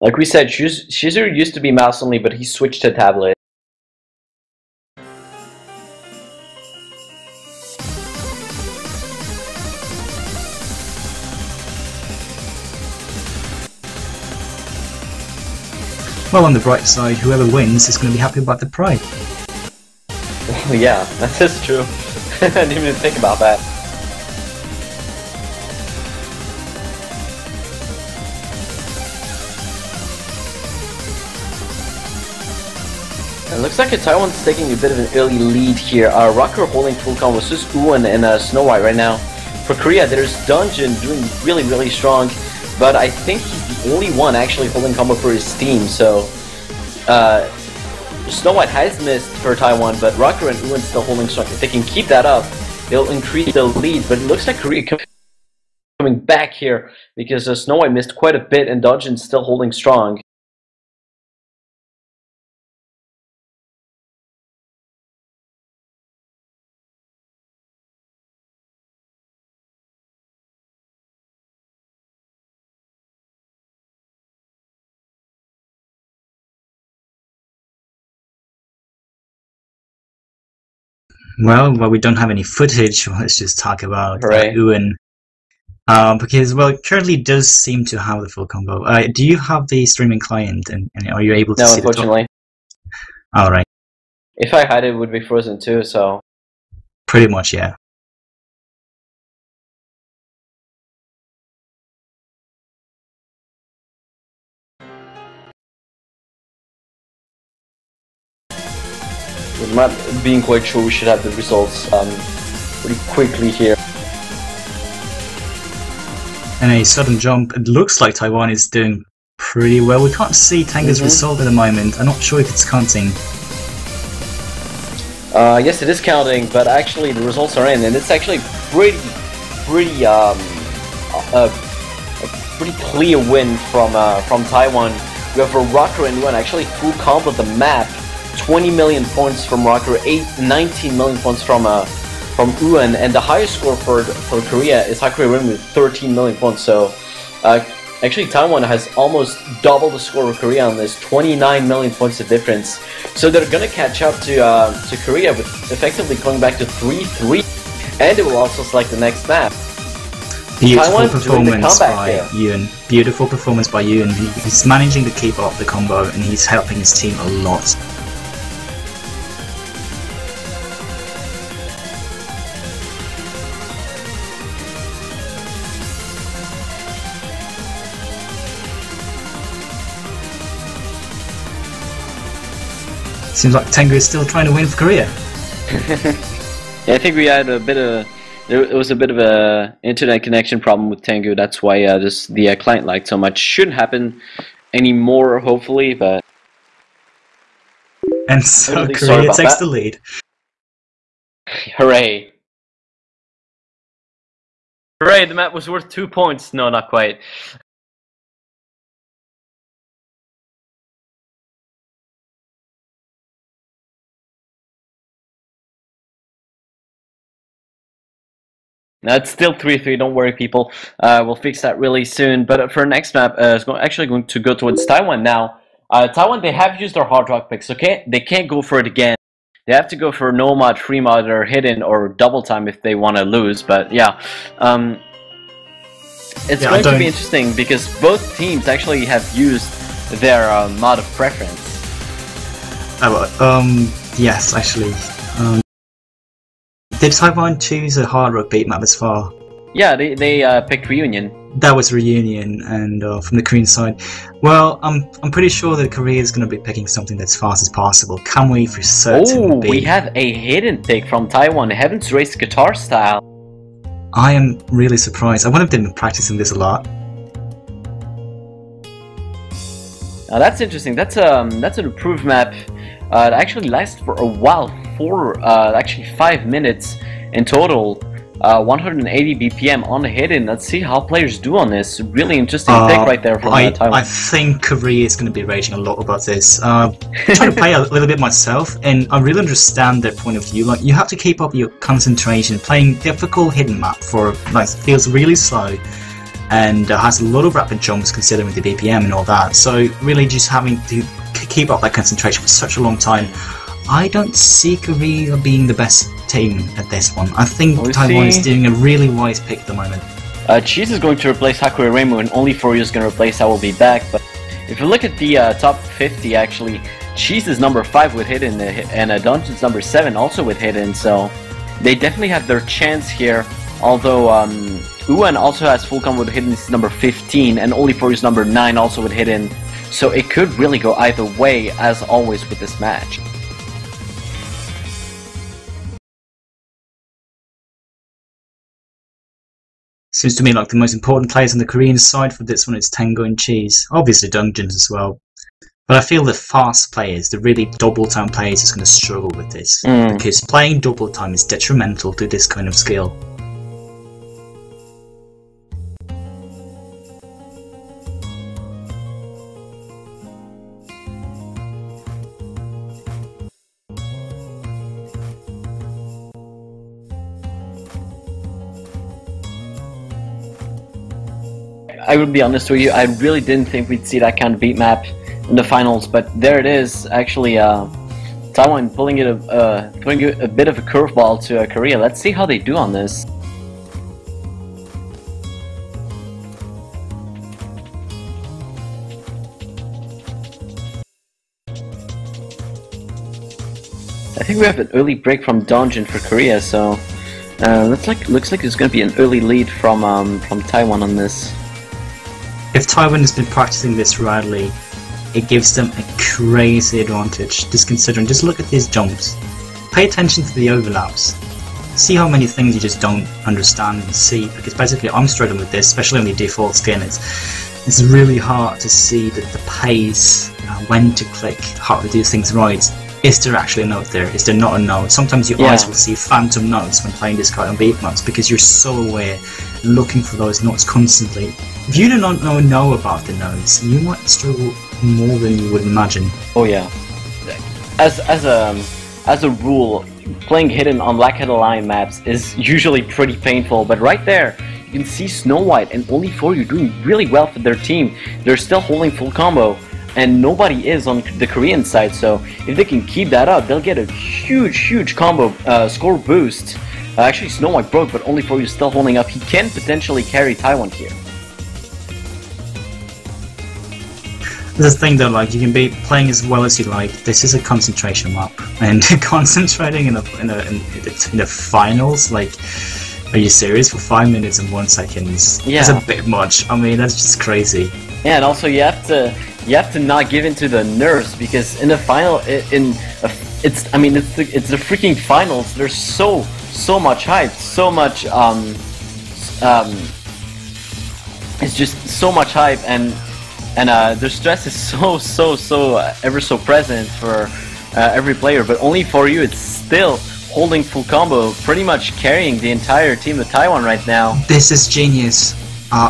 Like we said, Shizuru used to be mouse only, but he switched to tablet. Well, on the bright side, whoever wins is going to be happy about the prize. Yeah, that's true. I didn't even think about that. It looks like Taiwan's taking a bit of an early lead here. Rocker holding full combo versus Uwan and Snow White right now. For Korea, there's Dungeon doing really strong. But I think he's the only one actually holding combo for his team, so Snow White has missed for Taiwan, but Rocker and Uwan still holding strong. If they can keep that up, it'll increase the lead, but it looks like Korea coming back here because Snow White missed quite a bit and Dodgen's still holding strong. Well, we don't have any footage. Let's just talk about Right. Uan. Because, well, it currently does seem to have the full combo. Do you have the streaming client, and are you able to No, see unfortunately. the top? Alright, If I had it, it would be frozen too, so... pretty much, yeah. With not being quite sure, we should have the results pretty quickly here. And a sudden jump. It looks like Taiwan is doing pretty well. We can't see Tango's result at the moment. I'm not sure if it's counting. Yes, it is counting, but actually the results are in, and it's actually pretty clear win from Taiwan. We have a Rocker and Yuan actually full combo the map. 20 million points from Rocker, 19 million points from Yuan, and the highest score for Korea is Hakuri Rim with 13 million points. So actually Taiwan has almost double the score of Korea on this, 29 million points of difference. So they're gonna catch up to Korea with effectively going back to 3-3, and they will also select the next map. Beautiful Taiwan performance by here. Yuan. Beautiful performance by Yuan. He's managing to keep up the combo, and he's helping his team a lot. Seems like Tengu is still trying to win for Korea. Yeah, I think we had a bit of... There was a bit of a internet connection problem with Tengu. That's why the client lagged so much. Shouldn't happen anymore, hopefully, but... And so Really sorry Korea about takes that. the lead. Hooray! Hooray, the map was worth 2 points. No, not quite. No, it's still 3-3, don't worry people. We'll fix that really soon. But for next map, it's actually going to go towards Taiwan now. Taiwan, they have used their hard rock picks, okay? They can't go for it again. They have to go for no mod, free mod, or hidden, or double time if they want to lose. But yeah, it's going to be interesting because both teams actually have used their mod of preference. Yes, actually. Did Taiwan choose a hard rock beat map as far? Yeah, they picked Reunion. That was Reunion, and from the Korean side. Well, I'm pretty sure that Korea is going to be picking something that's fast as possible. Can we for certain be? We have a hidden pick from Taiwan, Heaven's Race guitar style. I am really surprised. I would have been practicing this a lot. Now that's interesting. That's an improved map. It actually lasts for a while, actually 5 minutes in total. 180 BPM on the hidden. Let's see how players do on this. Really interesting pick right there from Taiwan. I think Korea is going to be raging a lot about this. I'm trying to play a little bit myself, and I really understand their point of view. Like, you have to keep up your concentration. Playing difficult hidden map for feels really slow, and has a lot of rapid jumps considering the BPM and all that. So really, just having to keep up that concentration for such a long time. I don't see Korea being the best team at this one. I think Taiwan is doing a really wise pick at the moment. Cheese is going to replace Hakuri Reimu, and only Furyu is going to replace I Will Be Back. But if you look at the top 50, actually, Cheese is number 5 with hidden, and Dungeon's number 7 also with hidden. So they definitely have their chance here. Although Uan also has full combo with hidden, is number 15, and only Furyu is number 9 also with hidden. So it could really go either way, as always with this match. Seems to me like the most important players on the Korean side for this one is Tango and Cheese. Obviously Dungeons as well. But I feel the fast players, the really double time players, is going to struggle with this because playing double time is detrimental to this kind of skill. I would be honest with you, I really didn't think we'd see that kind of beat map in the finals, but there it is. Actually, Taiwan pulling a bit of a curveball to Korea. Let's see how they do on this. I think we have an early break from Dungeon for Korea, so looks like there's going to be an early lead from Taiwan on this. If Taiwan has been practicing this rightly, it gives them a crazy advantage. Just look at these jumps. Pay attention to the overlaps. See how many things you just don't understand and see, because basically I'm struggling with this, especially on the default skin. It's really hard to see that the pace, when to click, how to do things right. Is there actually a note there? Is there not a note? Sometimes your eyes will see phantom notes when playing this card on beat maps because you're so aware, looking for those notes constantly. If you do not know about the notes, you might struggle more than you would imagine. Oh yeah. As a rule, playing hidden on Black Head Line maps is usually pretty painful, but right there you can see Snow White and Only For You doing really well for their team. They're still holding full combo, and nobody is on the Korean side, so if they can keep that up, they'll get a huge combo score boost. Actually, Snow White broke, but Only For You is still holding up. He can potentially carry Taiwan here. The thing though, like, you can be playing as well as you like. This is a concentration map, and concentrating in the finals, like, are you serious? For 5 minutes and 1 second is a bit much. I mean, that's just crazy. Yeah, and also you have to not give in to the nerves, because in the final, it's the freaking finals. There's so much hype, so much it's just so much hype, and their stress is so ever so present for every player. But Only For You, it's still holding full combo, pretty much carrying the entire team of Taiwan right now. This is genius.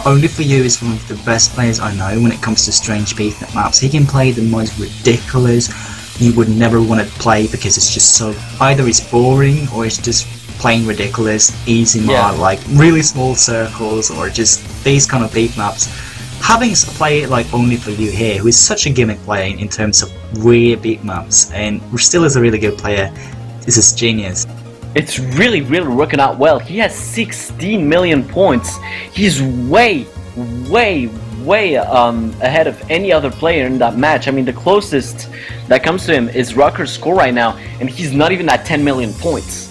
Only For You is one of the best players I know when it comes to strange beat maps. He can play the most ridiculous you would never want to play, because it's just so, either it's boring or it's just plain ridiculous, easy map, like really small circles, or just these kind of beat maps. Having a player like Only For You here, who is such a gimmick player in terms of weird beat maps, and still is a really good player, this is genius. It's really working out well. He has 16 million points. He's way ahead of any other player in that match. I mean, the closest that comes to him is Rocker's score right now, and he's not even at 10 million points.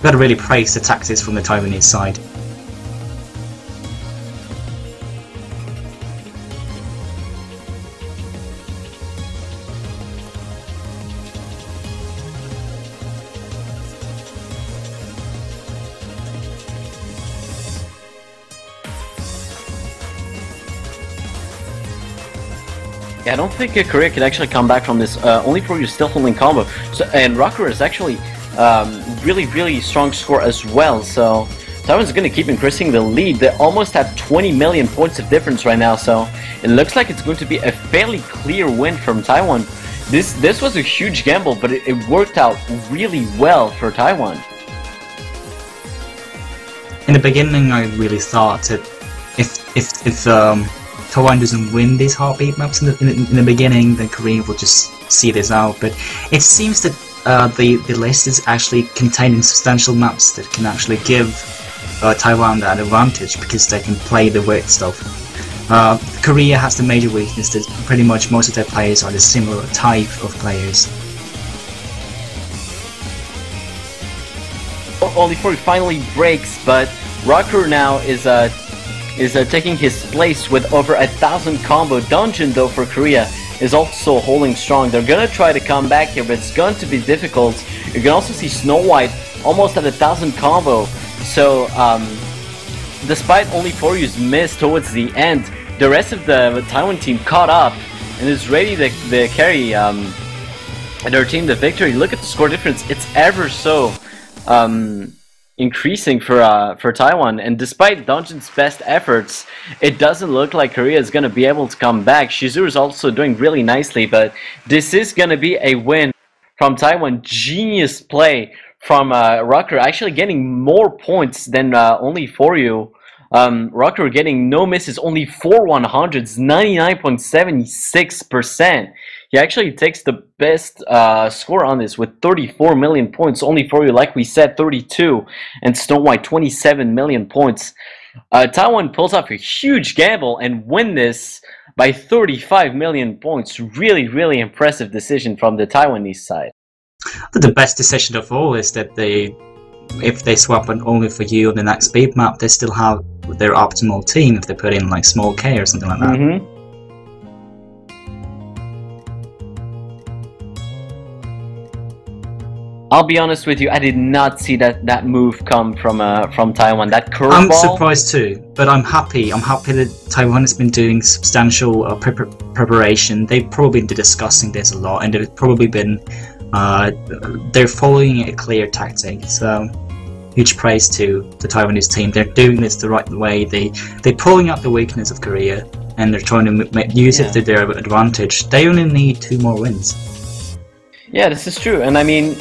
Gotta really praise the tactics from the Taiwanese side. Yeah, I don't think Korea can actually come back from this. Only For You still holding combo, so, and Rocker is actually really strong score as well. So Taiwan's going to keep increasing the lead. They almost have 20 million points of difference right now. So it looks like it's going to be a fairly clear win from Taiwan. This was a huge gamble, but it worked out really well for Taiwan. In the beginning, I really thought that if Taiwan doesn't win these heartbeat maps in the beginning, then Korea will just see this out. But it seems that the list is actually containing substantial maps that can actually give Taiwan that advantage, because they can play the weird stuff. Korea has the major weakness that pretty much most of their players are the similar type of players. Only For You finally breaks, but Rocker now is taking his place with over 1,000 combo. Dungeon, though, for Korea is also holding strong. They're gonna try to come back here, but it's going to be difficult. You can also see Snow White almost at 1,000 combo. So despite Only For You's miss towards the end, the rest of the Taiwan team caught up and is ready to carry their team to victory. Look at the score difference; it's ever so increasing for Taiwan. And despite Dungeon's best efforts, it doesn't look like Korea is going to be able to come back. Shizuru is also doing really nicely, but this is going to be a win from Taiwan. Genius play from Rucker, actually getting more points than only for you. Rucker getting no misses, only 4 100s, 99.76%. He actually takes the best score on this with 34 million points. Only for you, like we said, 32, and Snow White 27 million points. Taiwan pulls off a huge gamble and win this by 35 million points. Really, really impressive decision from the Taiwanese side. The best decision of all is that if they swap on only for you on the next speed map, they still have their optimal team if they put in like small K or something like that. I'll be honest with you, I did not see that move come from Taiwan. That curveball. I'm surprised too, but I'm happy. I'm happy that Taiwan has been doing substantial preparation. They've probably been discussing this a lot, and they've probably been they're following a clear tactic. So huge praise to the Taiwanese team. They're doing this the right way. They're pulling out the weakness of Korea, and they're trying to use it to their advantage. They only need 2 more wins. Yeah, this is true, and I mean,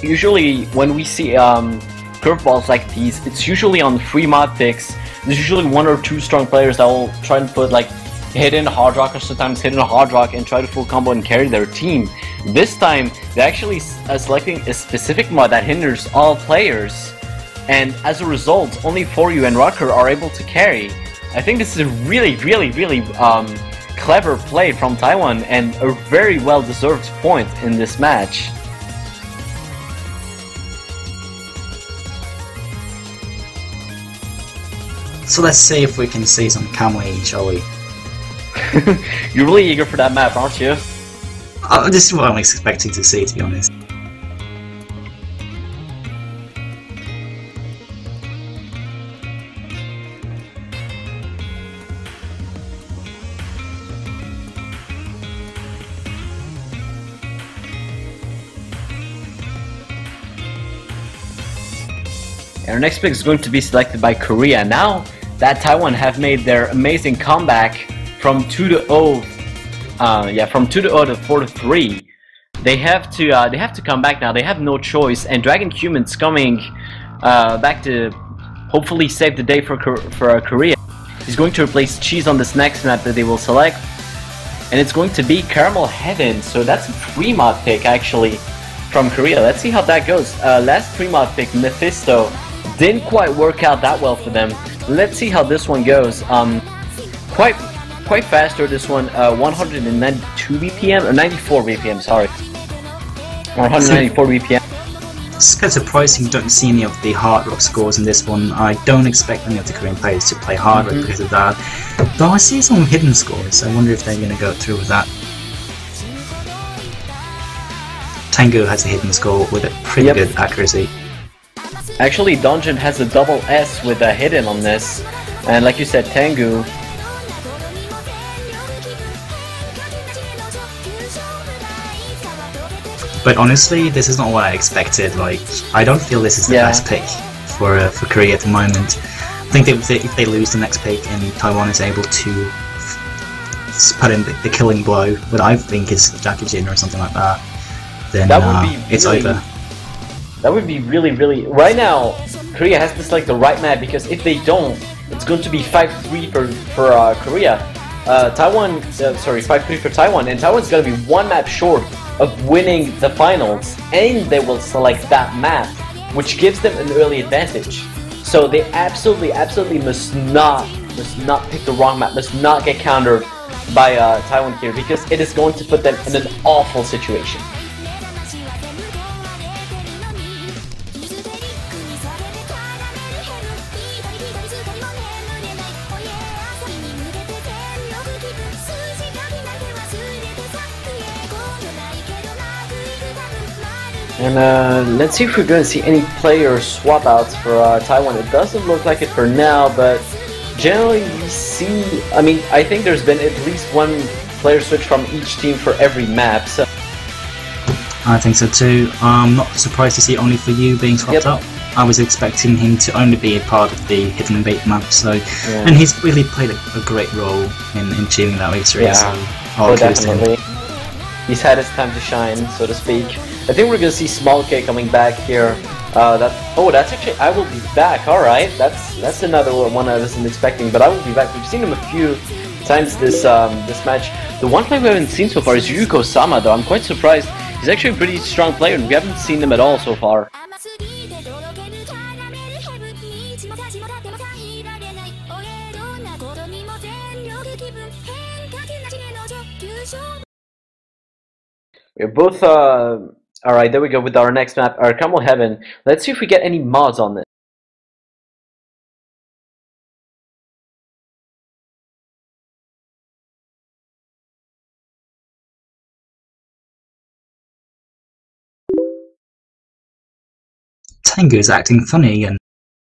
usually when we see curveballs like these, it's usually on free mod picks. There's usually 1 or 2 strong players that will try and put like hidden hard rock or sometimes hidden hard rock and try to full combo and carry their team. This time, they're actually selecting a specific mod that hinders all players, and as a result, only Foryu and Rucker are able to carry. I think this is a really, really, really clever play from Taiwan and a very well-deserved point in this match. So let's see if we can see some Kamui, shall we? You're really eager for that map, aren't you? This is what I'm expecting to see, to be honest. Our next pick is going to be selected by Korea. Now that Taiwan have made their amazing comeback from 2-0, from 2-0 to 4-3, they have to come back now. They have no choice, and Dragon Human's coming back to hopefully save the day for Korea. He's going to replace Cheese on this next map that they will select, and it's going to be Caramel Heaven. So that's a free mod pick actually from Korea. Let's see how that goes. Last free mod pick, Mephisto, didn't quite work out that well for them. Let's see how this one goes. Quite faster this one. 192 BPM or 94 BPM. Sorry, 194 BPM. It's kind of surprising you don't see any of the hard rock scores in this one. I don't expect any of the Korean players to play hard rock because of that. But I see some hidden scores. I wonder if they're going to go through with that. Tango has a hidden score with a pretty good accuracy. Actually, Dungeon has a double S with a hidden on this, and like you said, Tengu. But honestly, this is not what I expected. Like, I don't feel this is the best pick for Korea at the moment. I think if they lose the next pick and Taiwan is able to put in the killing blow, what I think is Jackie Jin or something like that, then it's over. That would be really, really... Right now, Korea has to select the right map, because if they don't, it's going to be 5-3 for Korea. Taiwan, sorry, 5-3 for Taiwan, and Taiwan's going to be 1 map short of winning the finals, and they will select that map, which gives them an early advantage. So they absolutely, absolutely must not pick the wrong map, must not get countered by Taiwan here, because it is going to put them in an awful situation. And let's see if we're going to see any player swap outs for Taiwan. It doesn't look like it for now, but Generally, we see. I mean, I think there's been at least one player switch from each team for every map. So I think so too. I'm not surprised to see only for you being swapped up. I was expecting him to only be a part of the hit and bait map, so and he's really played a great role in achieving that victory. Yeah, so definitely. He's had his time to shine, so to speak. I think we're gonna see Small K coming back here. That's actually I will be back. All right, that's another one I wasn't expecting, but I will be back. We've seen him a few times this match. The one player we haven't seen so far is Yuko Sama, though. I'm quite surprised. He's actually a pretty strong player, and we haven't seen him at all so far. We're both, alright, there we go with our next map, Arkham Heaven. Let's see if we get any mods on this. Tengu's acting funny again.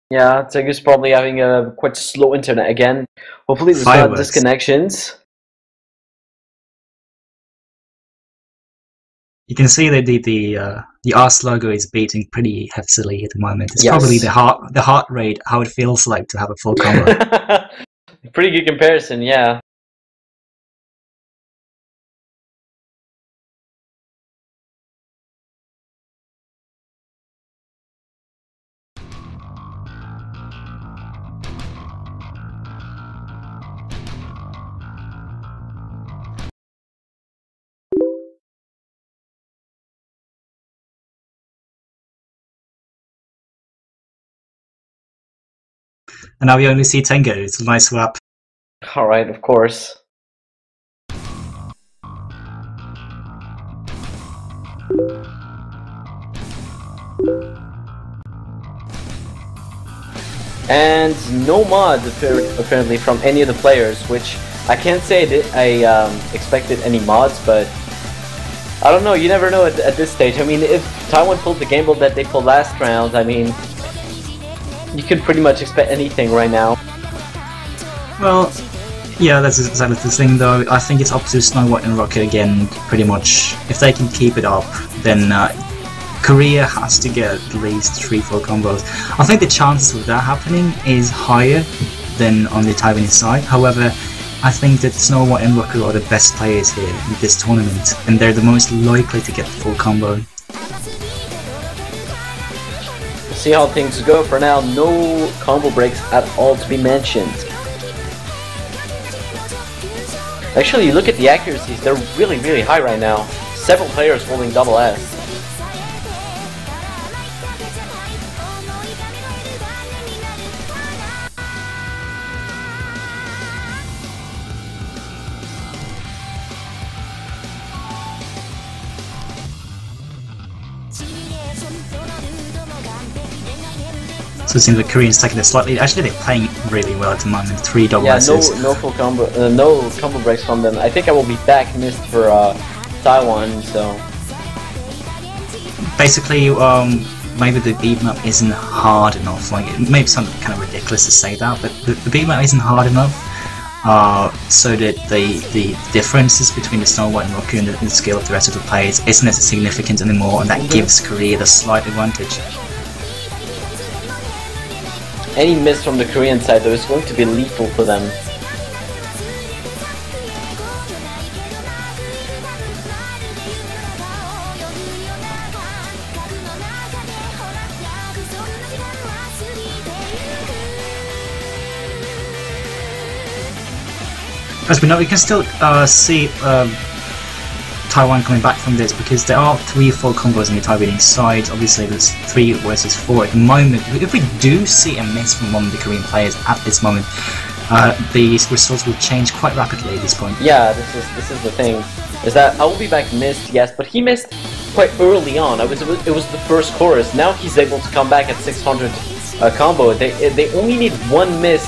Yeah, Tengu's probably having a quite slow internet again. Hopefully there's not disconnections. You can see that the Ars logo is beating pretty heavily at the moment. It's probably the heart rate, how it feels like to have a full combo. Pretty good comparison, yeah. And now we only see Tengu. It's a nice swap. Alright, of course. And no mod apparently from any of the players, which I can't say I expected any mods, but I don't know, you never know at this stage. I mean, if Taiwan pulled the gamble that they pulled last round, I mean, you can pretty much expect anything right now. Well, yeah, that's exactly the thing though. I think it's up to Snow White and Rocket again, pretty much. If they can keep it up, then Korea has to get at least 3-4 combos. I think the chances of that happening is higher than on the Taiwanese side. However, I think that Snow White and Rocket are the best players here in this tournament, and they're the most likely to get the full combo. See how things go. For now, no combo breaks at all to be mentioned. Actually, you look at the accuracies, they're really, really high right now. Several players holding double S. So it seems the Koreans taking it slightly. Actually, they're playing really well at the moment. 3 double S's. Yeah, no full combo, no combo breaks from them. I think I will be back missed for Taiwan. So basically, maybe the beat map isn't hard enough. Like, it may sound kind of ridiculous to say that, but the beat map isn't hard enough. So that the differences between the Snow White and Rocket and the skill of the rest of the players isn't as significant anymore, and that gives Korea the slight advantage. Any miss from the Korean side though is going to be lethal for them. As we know, we can still see Taiwan coming back from this, because there are 3-4 combos on the Taiwanese side. Obviously there's 3 versus 4 at the moment. If we do see a miss from one of the Korean players at this moment, the results will change quite rapidly at this point. Yeah, this is the thing, is that I will be back missed, yes, but he missed quite early on. It was the first chorus. Now he's able to come back at 600 combo. They only need one miss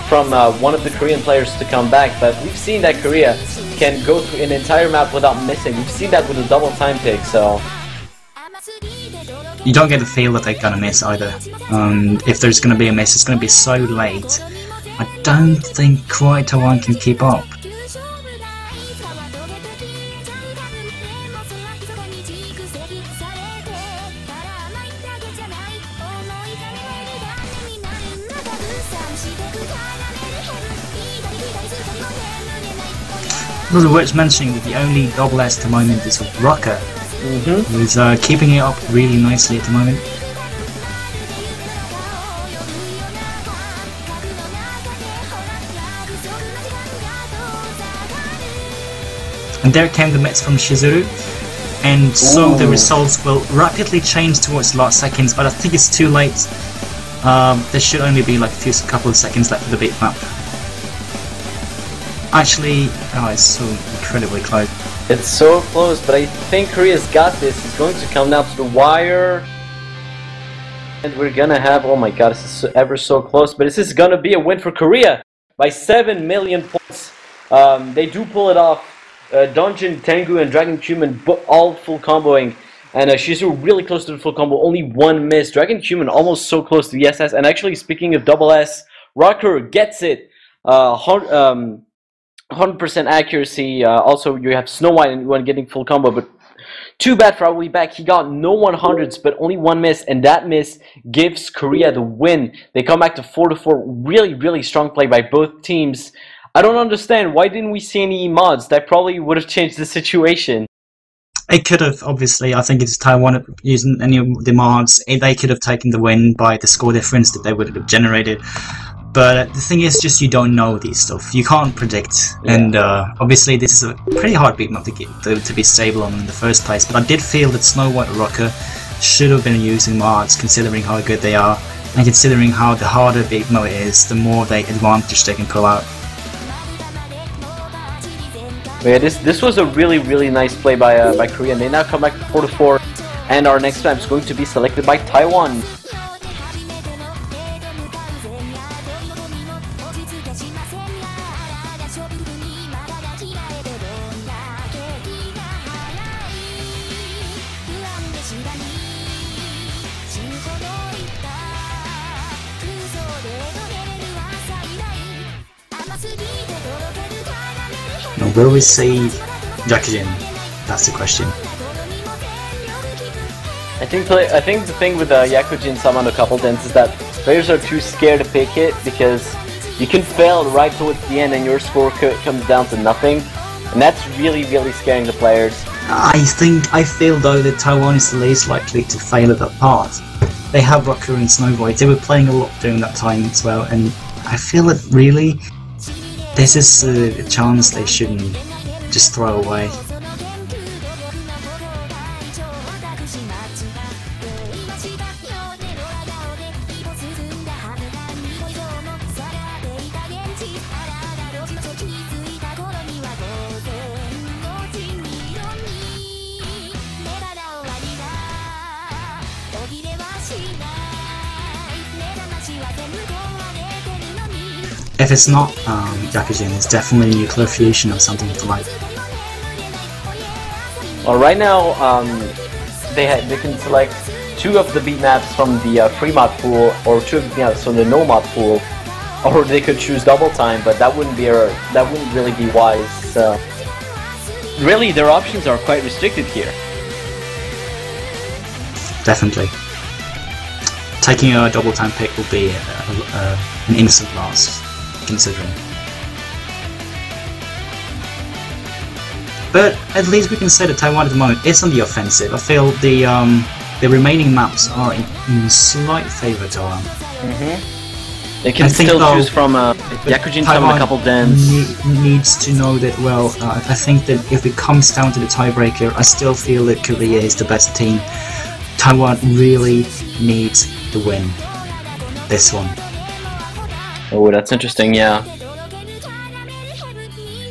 from one of the Korean players to come back, but we've seen that Korea can go through an entire map without missing. We've seen that with a double time take, so you don't get the feel that they're gonna miss either. If there's gonna be a miss, it's gonna be so late I don't think quite Taiwan can keep up. It was worth mentioning that the only double S at the moment is Rocker, who's keeping it up really nicely at the moment. And there came the Mets from Shizuru, and so the results will rapidly change towards the last seconds, but I think it's too late. There should only be like a couple of seconds left for the beat map. Actually, oh, it's so incredibly close. It's so close, but I think Korea's got this. It's going to come down to the wire. And we're gonna have, oh my god, this is ever so close, but this is gonna be a win for Korea by 7 million points. They do pull it off. Dungeon, Tengu, and Dragon Cumin all full comboing. And Shizuru really close to the full combo, only one miss. Dragon Cumin almost so close to the SS. And actually, speaking of double S, Rocker gets it. 100% accuracy. Also, you have Snow White and one getting full combo, but too bad for Owly Back. He got no 100s, but only one miss, and that miss gives Korea the win. They come back to 4-4. Really, really strong play by both teams. I don't understand. Why didn't we see any mods? That probably would have changed the situation. It could have, obviously. I think it's Taiwan using any of the mods. They could have taken the win by the score difference that they would have generated. But the thing is, just you don't know these stuff. You can't predict, and obviously this is a pretty hard beatmap to be stable on in the first place. But I did feel that Snow White Rocker should have been using mods, considering how good they are, and considering how the harder beatmap is, the more advantage they can pull out. Yeah, this was a really, really nice play by Korea, and they now come back to 4-4, and our next map is going to be selected by Taiwan. Now, will we see Jakujin? That's the question. I think the thing with Yakujin Saman a couple dents is that players are too scared to pick it because you can fail right towards the end and your score comes down to nothing, and that's really, really scaring the players. I feel though that Taiwan is the least likely to fail at that part. They have Rocker and Snow White. They were playing a lot during that time as well, and I feel that really this is a chance they shouldn't just throw away. If it's not Jakujin, it's definitely Nuclear Fusion or something like. Well, right now they can select 2 of the beat maps from the free mod pool, or 2 of the beat maps from the no mod pool, or they could choose double time, but that wouldn't really be wise. Really, their options are quite restricted here. Definitely. Taking a double time pick will be an instant loss, considering. But at least we can say that Taiwan at the moment is on the offensive. I feel the remaining maps are in slight favour of Taiwan. They can still choose from Yakujin from a couple dens. Needs to know that, well, I think that if it comes down to the tiebreaker, I still feel that Korea is the best team. Taiwan really needs to win this one. Oh, that's interesting, yeah.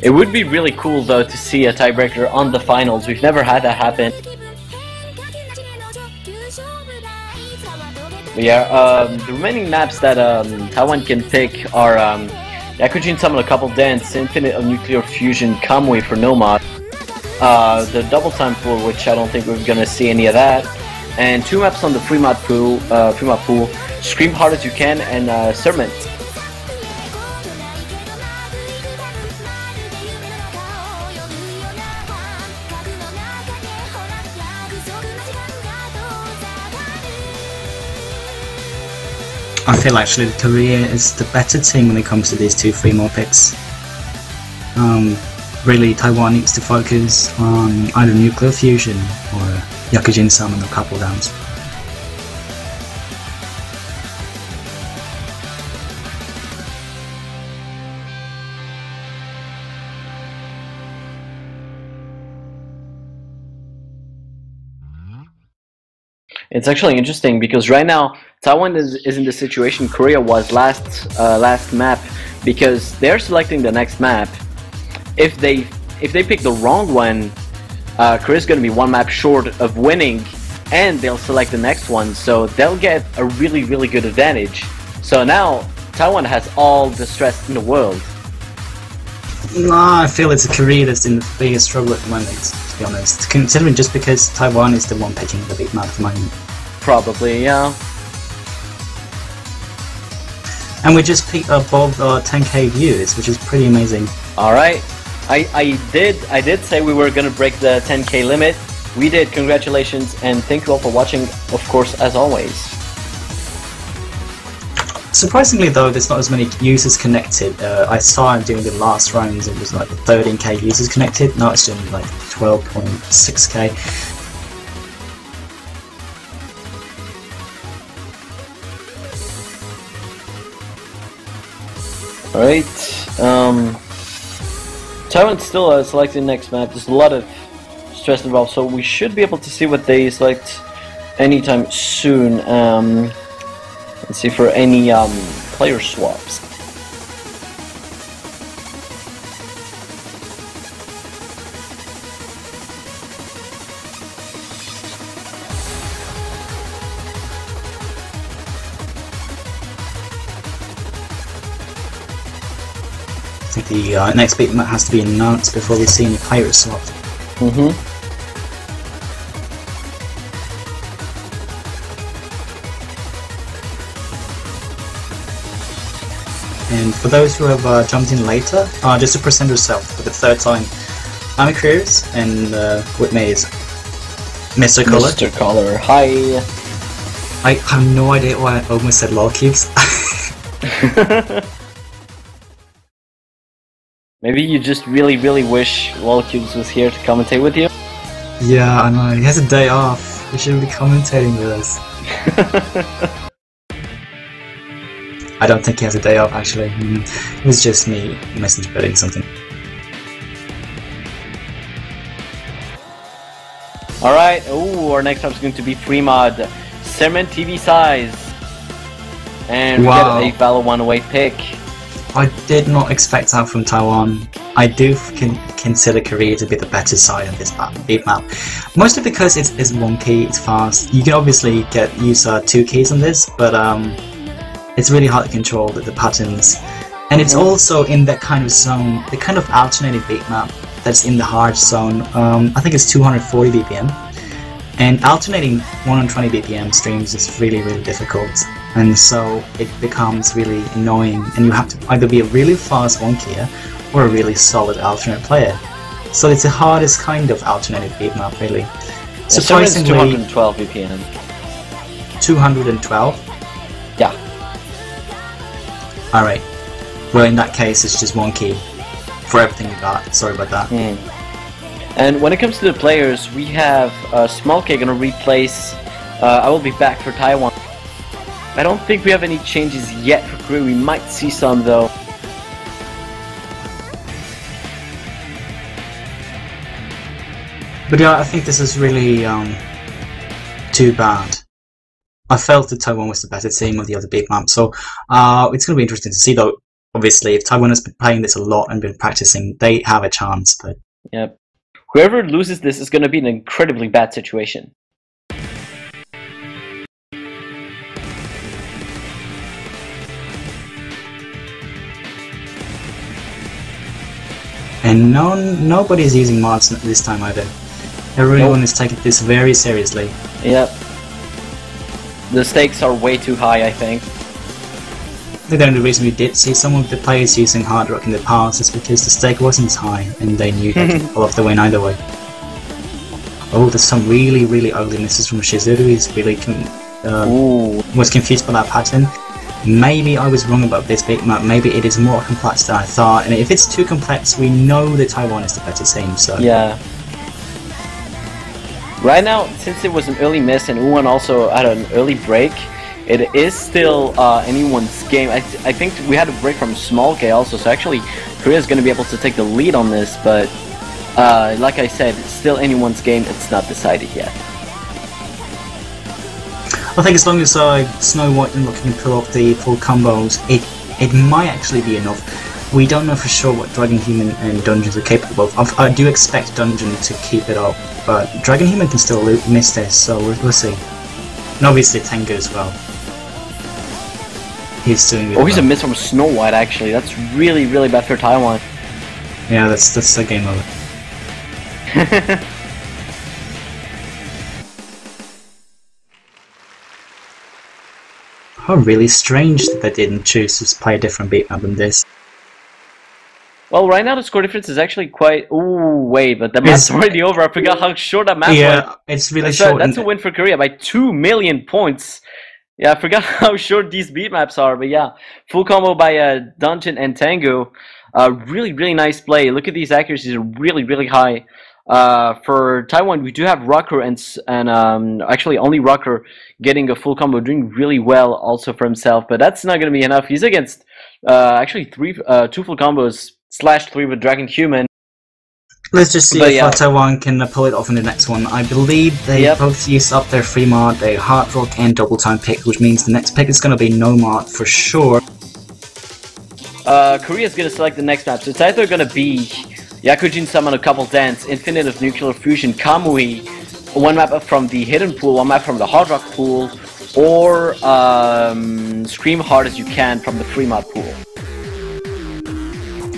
It would be really cool though to see a tiebreaker on the finals. We've never had that happen. But yeah, the remaining maps that Taiwan can pick are Yakujin Summon a couple dance, Infinite of Nuclear Fusion, Kamui for no mod, the double time pool, which I don't think we're gonna see any of that, and 2 maps on the free mod pool, Scream Hard As You Can and Sermon. I feel actually Korea is the better team when it comes to these two free more picks. Really, Taiwan needs to focus on either nuclear fusion or Yakujin summon or couple downs. It's actually interesting because right now Taiwan is in the situation Korea was last map, because they're selecting the next map. If they pick the wrong one, Korea's gonna be one map short of winning, and they'll select the next one, so they'll get a really good advantage. So now Taiwan has all the stress in the world. Nah, I feel it's Korea that's in the biggest trouble at the moment, to be honest. Considering just because Taiwan is the one picking the big map at the moment. Probably, yeah. And we just peaked above 10k views, which is pretty amazing. Alright. I did say we were gonna break the 10k limit. We did, congratulations, and thank you all for watching, of course, as always. Surprisingly though, there's not as many users connected. I saw during the last rounds it was like 13k users connected, now it's only like 12.6k. Alright, Taiwan's still selecting next map. There's a lot of stress involved, so we should be able to see what they select anytime soon. Let's see for any player swaps. I think the next big map has to be announced before we see any pirate swap. And for those who have jumped in later, just to present yourself for the third time, I'm Cruz, and with me is Mr. Collar. Mr. Collar, hi! I have no idea why I almost said lol cubes. Maybe you just really wish Cubes was here to commentate with you? Yeah, I know, he has a day off, he shouldn't be commentating with us. I don't think he has a day off actually, it was just me misinterpreting something. Alright, oh, our next up is going to be free mod, Sermon TV size. And we wow. get a Valor 1-away pick. I did not expect that from Taiwan. I do consider Korea to be the better side on this big map. Mostly because it's one key, it's fast. You can obviously use 2 keys on this, but it's really hard to control the patterns. And it's also in that kind of zone, the kind of alternating big map that's in the hard zone. I think it's 240 BPM. And alternating 120 BPM streams is really difficult. And so it becomes really annoying, and you have to either be a really fast one-keyer or a really solid alternate player. So it's the hardest kind of alternative beat map, really. Yeah, surprisingly, 212 BPM. 212? Yeah. Alright. Well, in that case, it's just one key for everything you got. Sorry about that. And when it comes to the players, we have Small K gonna replace I Will Be Back for Taiwan. I don't think we have any changes yet for Korea. We might see some though. But yeah, I think this is really too bad. I felt that Taiwan was the better team of the other big maps, so it's going to be interesting to see though. Obviously, if Taiwan has been playing this a lot and been practicing, they have a chance. But yep, whoever loses this is going to be an incredibly bad situation. And nobody's using mods this time either. Everyone is taking this very seriously. Yep. The stakes are way too high, I think. I think the only reason we did see some of the players using hard rock in the past is because the stake wasn't high and they knew they could pull off the win either way. Oh, there's some really ugly misses from Shizuru. He's really was confused by that pattern. maybe I was wrong about this big map. Maybe it is more complex than I thought, and if it's too complex, we know that Taiwan is the better team. So yeah. Right now, since it was an early miss and Uwan also had an early break, it is still anyone's game. I think we had a break from Small K also, so actually Korea is going to be able to take the lead on this, but like I said, it's still anyone's game. It's not decided yet. I think as long as Snow White and Luck can pull off the full combos, it might actually be enough. We don't know for sure what Dragon Human and Dungeons are capable of. I do expect Dungeon to keep it up, but Dragon Human can still miss this, so we'll see. And obviously Tengu as well. He's doing really Oh, he's well. a miss from Snow White actually. That's really, really bad for Taiwan. Yeah, that's a game over. How really strange that they didn't choose to play a different beat map than this. Well, right now the score difference is actually quite... Ooh, wait, but the map's already over. I forgot how short that map was. Yeah, it's really short. That's a win for Korea by 2 million points. Yeah, I forgot how short these beat maps are, but yeah. Full combo by Dungeon and Tango. Really, really nice play. Look at these accuracies are really, really high. For Taiwan, we do have Rucker and actually only Rucker getting a full combo, doing really well also for himself, but that's not going to be enough. He's against actually two full combos / 3 with Dragon Human. Let's just see if Taiwan can pull it off in the next one. I believe they both used up their free mod, their Hard Rock and Double Time pick, which means the next pick is going to be no mod for sure. Korea is going to select the next map, so it's either going to be Yakujin Summon a Couple Dance, Infinite of Nuclear Fusion, Kamui, one map from the Hidden Pool, one map from the Hard Rock Pool, or Scream Hard As You Can from the Free Mod Pool.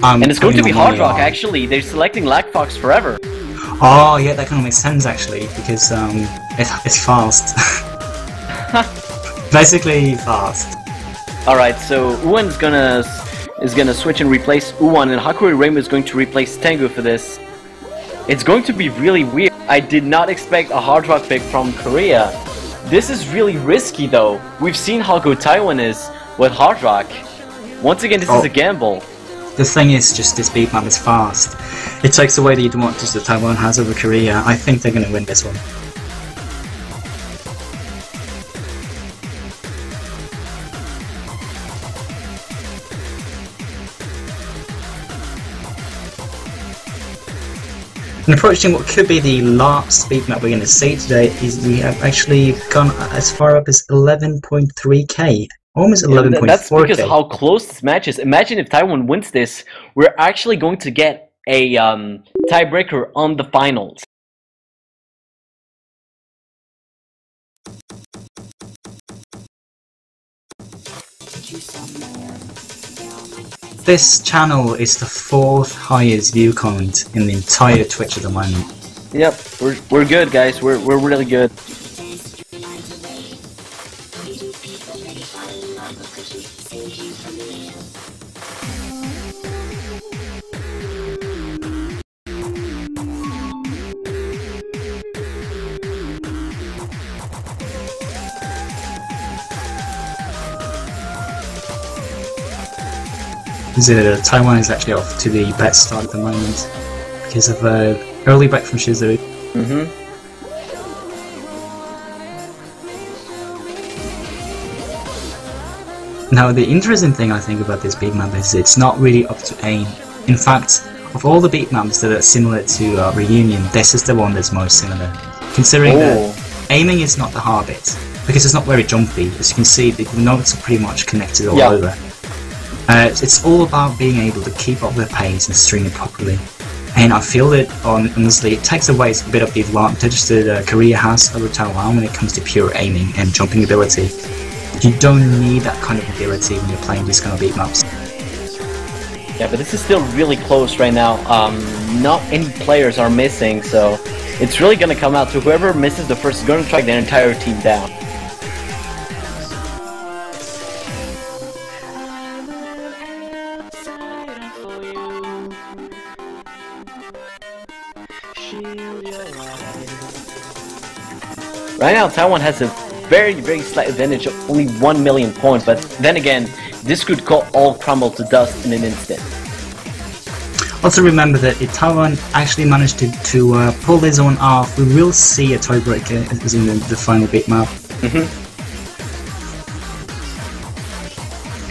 And it's going to be Hard Rock, actually. They're selecting Lag Fox Forever. Oh, yeah, that kind of makes sense, actually, because it's fast. Basically fast. Alright, so Uwan is gonna switch and replace Uwan, and Hakuri Rainbow is going to replace Tengu for this. It's going to be really weird. I did not expect a Hard Rock pick from Korea. This is really risky, though. We've seen how good Taiwan is with Hard Rock. Once again, this is a gamble. The thing is, just this beat map is fast. It takes away the advantage that Taiwan has over Korea. I think they're going to win this one. And approaching what could be the last beat map we're going to see today is we have actually gone as far up as 11.3k. Almost 11.4k. That's because how close this match is. Imagine if Taiwan wins this, we're actually going to get a tiebreaker on the finals. This channel is the 4th highest view count in the entire Twitch at the moment. Yep, we're good, guys. We're really good. Taiwan is actually off to the best start at the moment because of early break from Shizu. Now the interesting thing I think about this beat map is it's not really up to aim. In fact, of all the beat maps that are similar to Reunion, this is the one that's most similar. Considering that aiming is not the hard bit, because it's not very jumpy. As you can see, the notes are pretty much connected all over. It's all about being able to keep up the pace and string it properly. And I feel that, honestly, it takes away a bit of the advantage that Korea has over Taiwan when it comes to pure aiming and jumping ability. You don't need that kind of ability when you're playing these kind of beat maps. Yeah, but this is still really close right now. Not any players are missing, so it's really going to come out to whoever misses the first is going to track their entire team down. Right now, Taiwan has a very slight advantage of only 1 million points, but then again, this could all crumble to dust in an instant. Also remember that if Taiwan actually managed to pull this one off, we will see a tiebreaker as in the final beat map.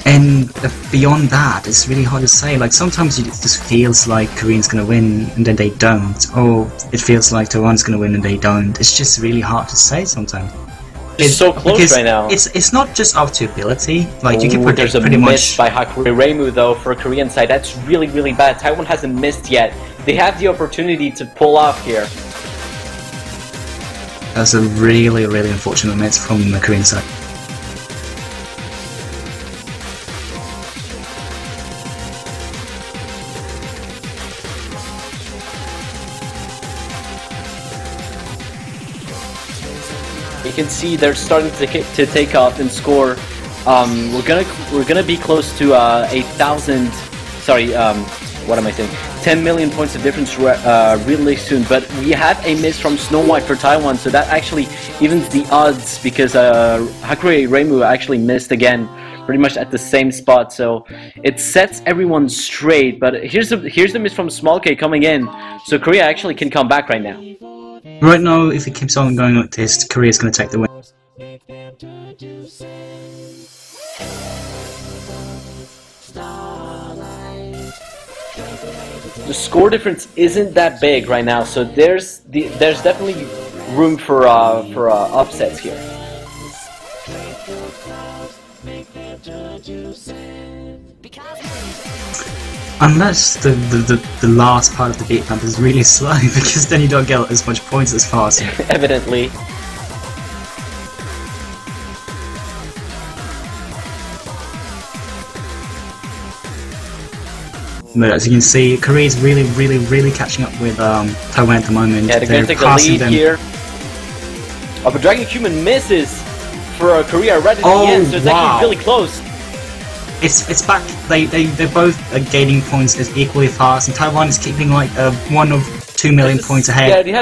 And beyond that, it's really hard to say. Like sometimes it just feels like Korean's gonna win and then they don't, or it feels like Taiwan's gonna win and they don't. It's just really hard to say sometimes. It's so close right now. It's not just up to ability. Like you can predict there's a pretty miss much. by Hakuri Reimu though for a Korean side. That's really bad. Taiwan hasn't missed yet. They have the opportunity to pull off here. That's a really unfortunate miss from the Korean side. You can see they're starting to take off and score. We're gonna be close to 8,000. Sorry, what am I saying? 10 million points of difference really soon. But we have a miss from Snow White for Taiwan, so that actually evens the odds because Hakuri Reimu actually missed again, pretty much at the same spot. So it sets everyone straight. But here's the miss from Small K coming in, so Korea actually can come back right now. Right now, if it keeps on going like this, Korea's going to take the win. The score difference isn't that big right now, so there's definitely room for upsets here. Unless the last part of the beat map is really slow, because then you don't get as much points as fast. Evidently. But as you can see, Korea is really catching up with Taiwan at the moment. Yeah, they're going to take the lead here. Oh, but Dragon Human misses for Korea right at the end, so it's actually really close. It's back. They're both gaining points as equally fast, and Taiwan is keeping like 1 of 2 million points ahead. Yeah, they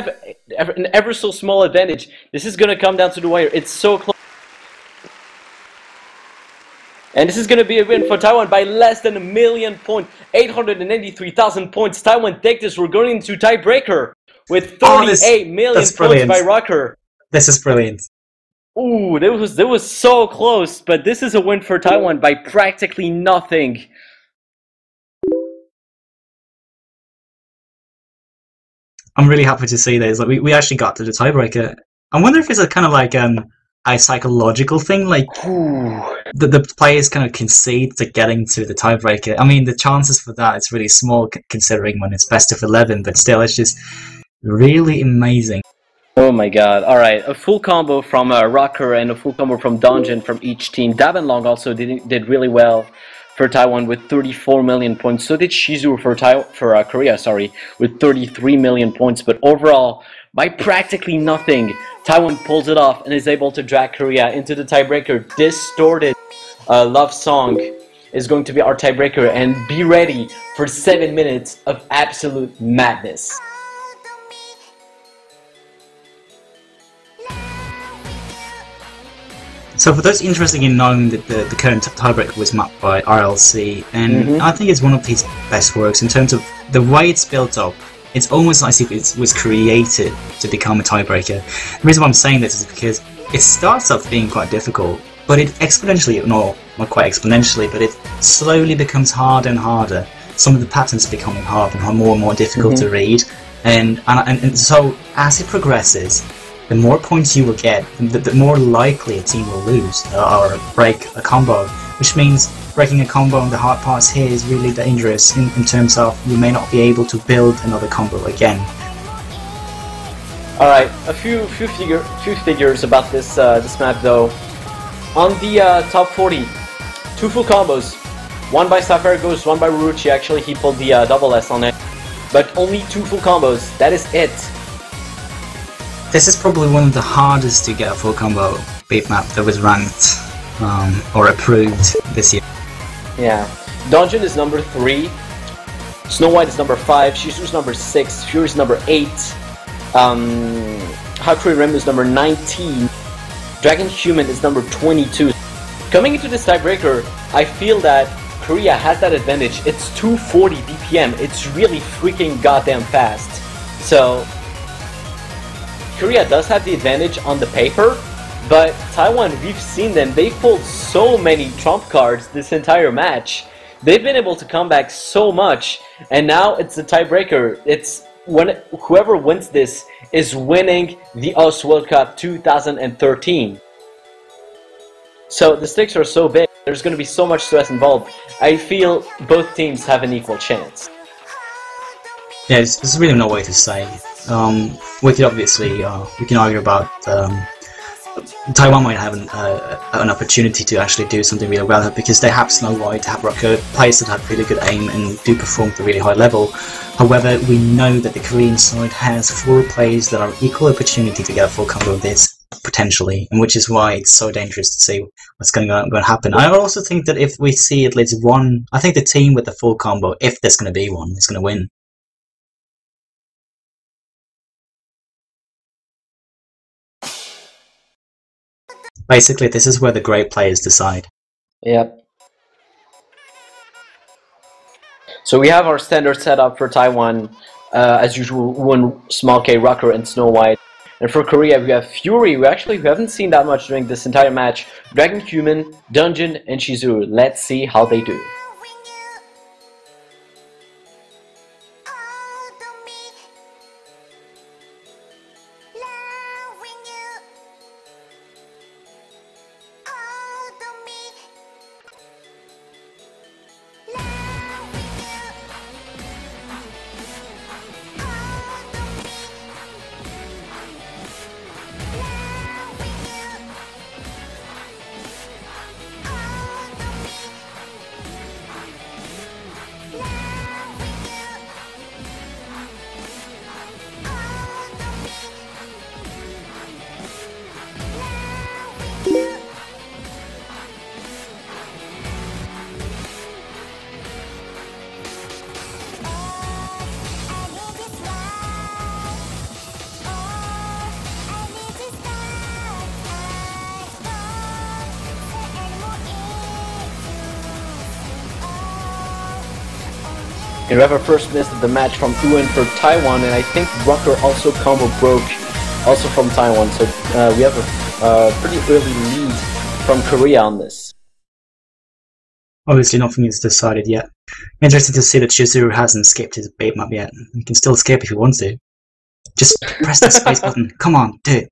have an ever so small advantage. This is going to come down to the wire. It's so close. And this is going to be a win for Taiwan by less than 1 million points. 883,000 points. Taiwan take this. We're going into tiebreaker with 38 million points by Rocker. This is brilliant. Ooh, that was so close, but this is a win for Taiwan by practically nothing. I'm really happy to see this. Like we actually got to the tiebreaker. I wonder if it's a kind of like a psychological thing, like the players kind of concede to getting to the tiebreaker. I mean, the chances for that is really small considering when it's best of 11, but still, it's just really amazing. Oh my god, alright, a full combo from Rocker and a full combo from Dungeon from each team. Daban Long also did really well for Taiwan with 34 million points. So did Shizu for Korea, sorry, with 33 million points. But overall, by practically nothing, Taiwan pulls it off and is able to drag Korea into the tiebreaker. Distorted Love Song is going to be our tiebreaker, and be ready for 7 minutes of absolute madness. So for those interested in knowing that the current tiebreaker was mapped by RLC, and I think it's one of his best works in terms of the way it's built up. It's almost as if it was created to become a tiebreaker. The reason why I'm saying this is because it starts off being quite difficult, but it exponentially, no, not quite exponentially, but it slowly becomes harder and harder. Some of the patterns are becoming harder and more difficult to read, and so as it progresses, the more points you will get, the more likely a team will lose or break a combo, which means breaking a combo on the hard parts here is really dangerous in terms of you may not be able to build another combo again. Alright, a few figures about this this map though. On the top 40, 2 full combos. One by Sapphire Ghost, one by Ruruchi. Actually, he pulled the double S on it. But only 2 full combos. That is it. This is probably one of the hardest to get a full combo beat map that was ranked or approved this year. Yeah. Dungeon is number 3. Snow White is number 5. Shizu's number 6. Fury is number 8. Hakuri Reimu is number 19. Dragon Human is number 22. Coming into this tiebreaker, I feel that Korea has that advantage. It's 240 BPM. It's really freaking goddamn fast. So Korea does have the advantage on the paper, but Taiwan, we've seen them. They pulled so many trump cards this entire match. They've been able to come back so much, and now it's a tiebreaker. It's when whoever wins this is winning the US World Cup 2013. So the stakes are so big, there's going to be so much stress involved. I feel both teams have an equal chance. Yeah, there's really no way to say. We could obviously, we can argue about Taiwan might have an opportunity to actually do something really well because they have Snow White, have Rocket, players that have really good aim and do perform at a really high level. However, we know that the Korean side has 4 players that are equal opportunity to get a full combo of this, potentially, and which is why it's so dangerous to see what's going to happen. I also think that if we see at least one, I think the team with the full combo, if there's going to be one, is going to win. Basically, this is where the great players decide. Yep. So we have our standard setup for Taiwan, as usual, one Small K, Rucker, and Snow White. And for Korea, we have Fury, we haven't seen that much during this entire match, Dragon Human, Dungeon, and Shizuru. Let's see how they do. And we have our first miss of the match from Uin for Taiwan, and I think Rucker also combo broke, also from Taiwan, so we have a pretty early lead from Korea on this. Obviously nothing is decided yet. Interesting to see that Shizuru hasn't skipped his bait map yet. He can still skip if he wants to. Just press the space button, come on, do it.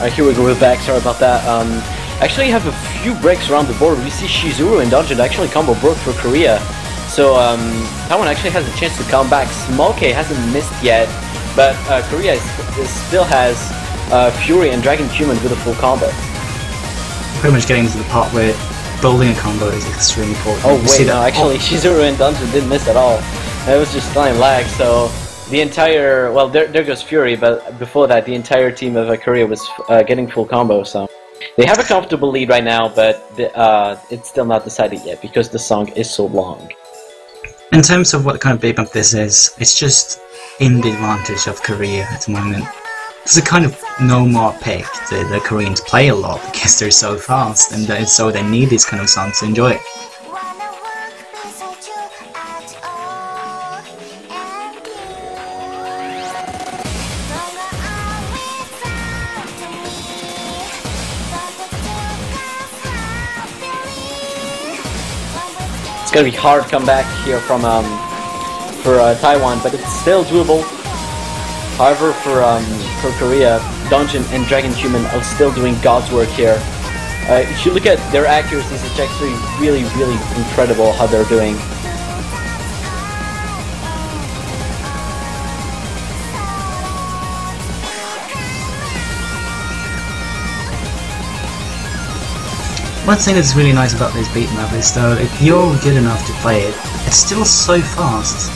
Alright, here we go, we're back, sorry about that. Actually have a few breaks around the board. We see Shizuru and Dungeon actually combo broke for Korea. So Taiwan actually has a chance to come back. Small K hasn't missed yet, but Korea still has Fury and Dragon Human with a full combo. Pretty much getting to the part where building a combo is extremely important. Oh wait, no, actually Shizuru and Dungeon didn't miss at all. It was just flying lag, so the entire, well, there goes Fury, but before that, the entire team of Korea was getting full combo, so they have a comfortable lead right now, but it's still not decided yet because the song is so long. In terms of what kind of bait map this is, it's just in the advantage of Korea at the moment. It's a kind of no more pick. The Koreans play a lot because they're so fast, and so they need these kind of songs to enjoy it. It's gonna be hard comeback here from for Taiwan, but it's still doable. However, for Korea, Dungeon and Dragon Human are still doing God's work here. If you look at their accuracies, it's actually really incredible how they're doing. One thing that's really nice about this beat map is though, if you're good enough to play it, it's still so fast.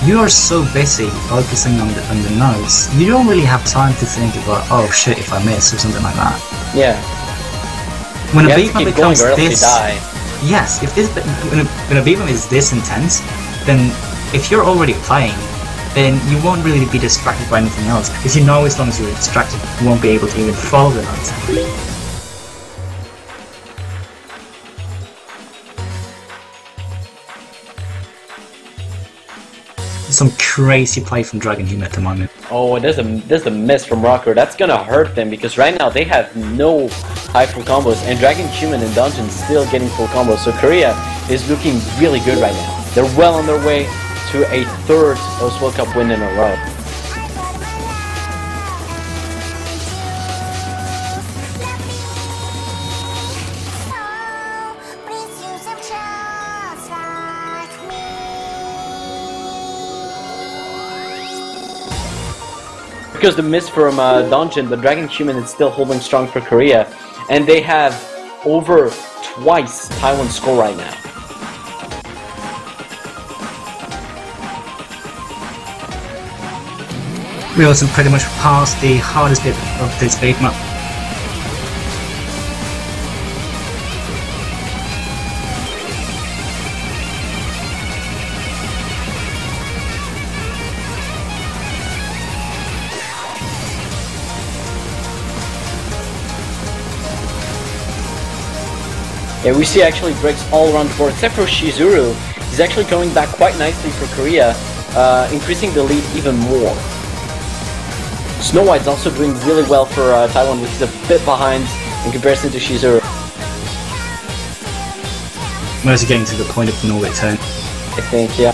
You are so busy focusing on the notes, you don't really have time to think about, oh shit, if I miss or something like that. Yeah. When you a beat map becomes this, yes, if this when a beat map is this intense, then if you're already playing, then you won't really be distracted by anything else, because you know as long as you're distracted, you won't be able to even follow the notes. Some crazy play from Dragon Human at the moment. Oh, there's a miss from Rocker. That's gonna hurt them because right now they have no high full combos, and Dragon Human and Dungeon still getting full combos. So Korea is looking really good right now. They're well on their way to a third Host World Cup win in a row. Because the miss from Dungeon, but Dragon Human is still holding strong for Korea, and they have over twice Taiwan's score right now. We also pretty much passed the hardest bit of this beat map. Yeah, we see actually breaks all around the board, except for Shizuru. He's actually going back quite nicely for Korea, increasing the lead even more. Snow White's also doing really well for Taiwan, which is a bit behind in comparison to Shizuru. We're also getting to the point of no return. I think, yeah.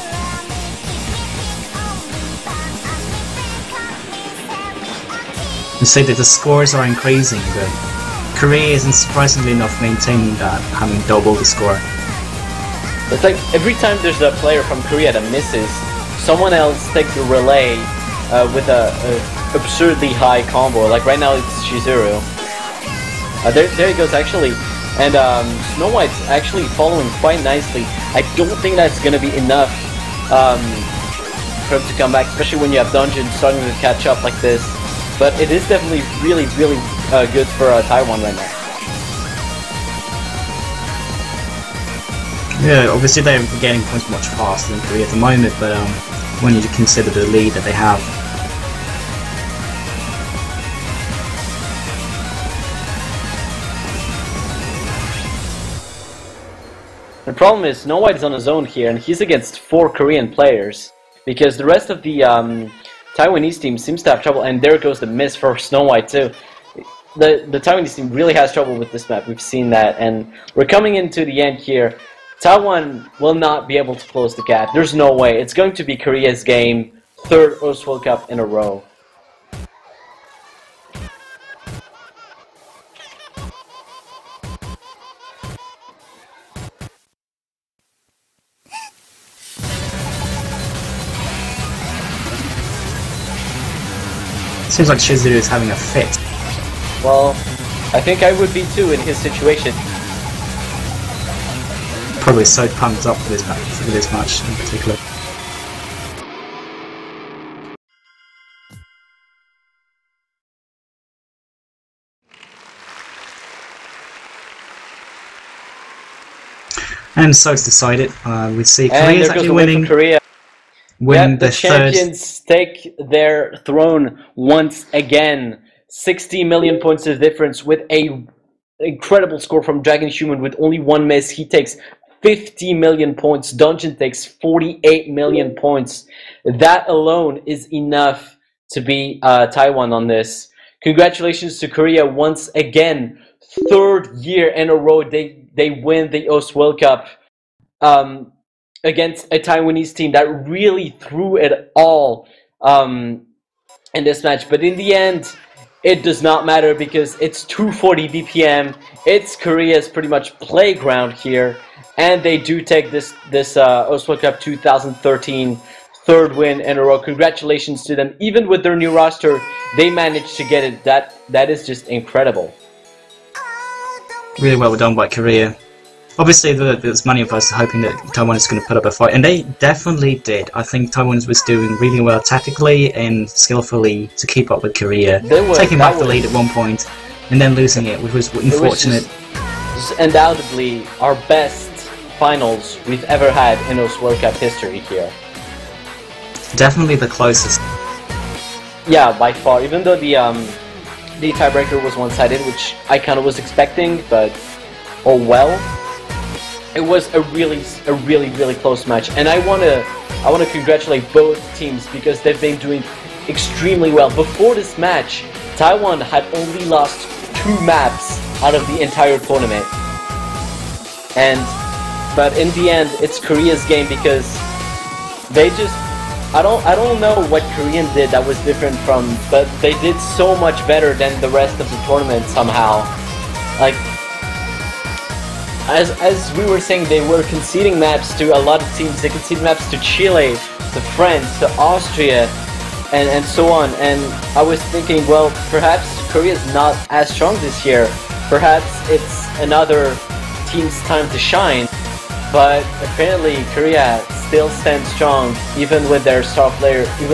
You say that the scores are increasing, but Korea isn't surprisingly enough maintaining that, having double the score. It's like every time there's a player from Korea that misses, someone else takes the relay with a absurdly high combo. Like right now it's Shizuru. There he goes actually. And Snow White's actually following quite nicely. I don't think that's going to be enough for him to come back, especially when you have Dungeon starting to catch up like this. But it is definitely really good for Taiwan right now. Yeah, obviously they're getting points much faster than Korea at the moment, but when you consider the lead that they have. The problem is Snow White is on his own here, and he's against 4 Korean players, because the rest of the Taiwanese team seems to have trouble, and there goes the miss for Snow White too. The Taiwanese team really has trouble with this map, we've seen that, and we're coming into the end here. Taiwan will not be able to close the gap, there's no way. It's going to be Korea's game, 3rd Host World Cup in a row. Seems like Shizuru is having a fit. Well, I think I would be too in his situation. Probably so pumped up for this match in particular. And so it's decided. We see Korea's actually winning. Korea. Win the champions take their throne once again. 60 million points of difference with a incredible score from Dragon Human with only 1 miss. He takes 50 million points. Dungeon takes 48 million points. That alone is enough to beat Taiwan on this. Congratulations to Korea once again. 3rd year in a row they win the Host World Cup. Against a Taiwanese team that really threw it all in this match. But in the end, it does not matter because it's 240 BPM. It's Korea's pretty much playground here. And they do take this Host World Cup 2013 3rd win in a row. Congratulations to them. Even with their new roster, they managed to get it. That is just incredible. Really well done by Korea. Obviously, there's many of us hoping that Taiwan is going to put up a fight, and they definitely did. I think Taiwan was doing really well tactically and skillfully to keep up with Korea, taking back the lead at one point, and then losing it, which was unfortunate. It was undoubtedly our best finals we've ever had in those World Cup history here. Definitely the closest. Yeah, by far. Even though the tiebreaker was one-sided, which I kind of was expecting, but oh well. It was a really close match, and I wanna congratulate both teams because they've been doing extremely well. Before this match, Taiwan had only lost 2 maps out of the entire tournament, but in the end, it's Korea's game because they just I don't know what Korean did that was different from, but they did so much better than the rest of the tournament somehow. Like, as we were saying, they were conceding maps to a lot of teams. They conceded maps to Chile, to France, to Austria, and so on. And I was thinking, well, perhaps Korea's not as strong this year. Perhaps it's another team's time to shine. But apparently Korea still stands strong, even with their star player, even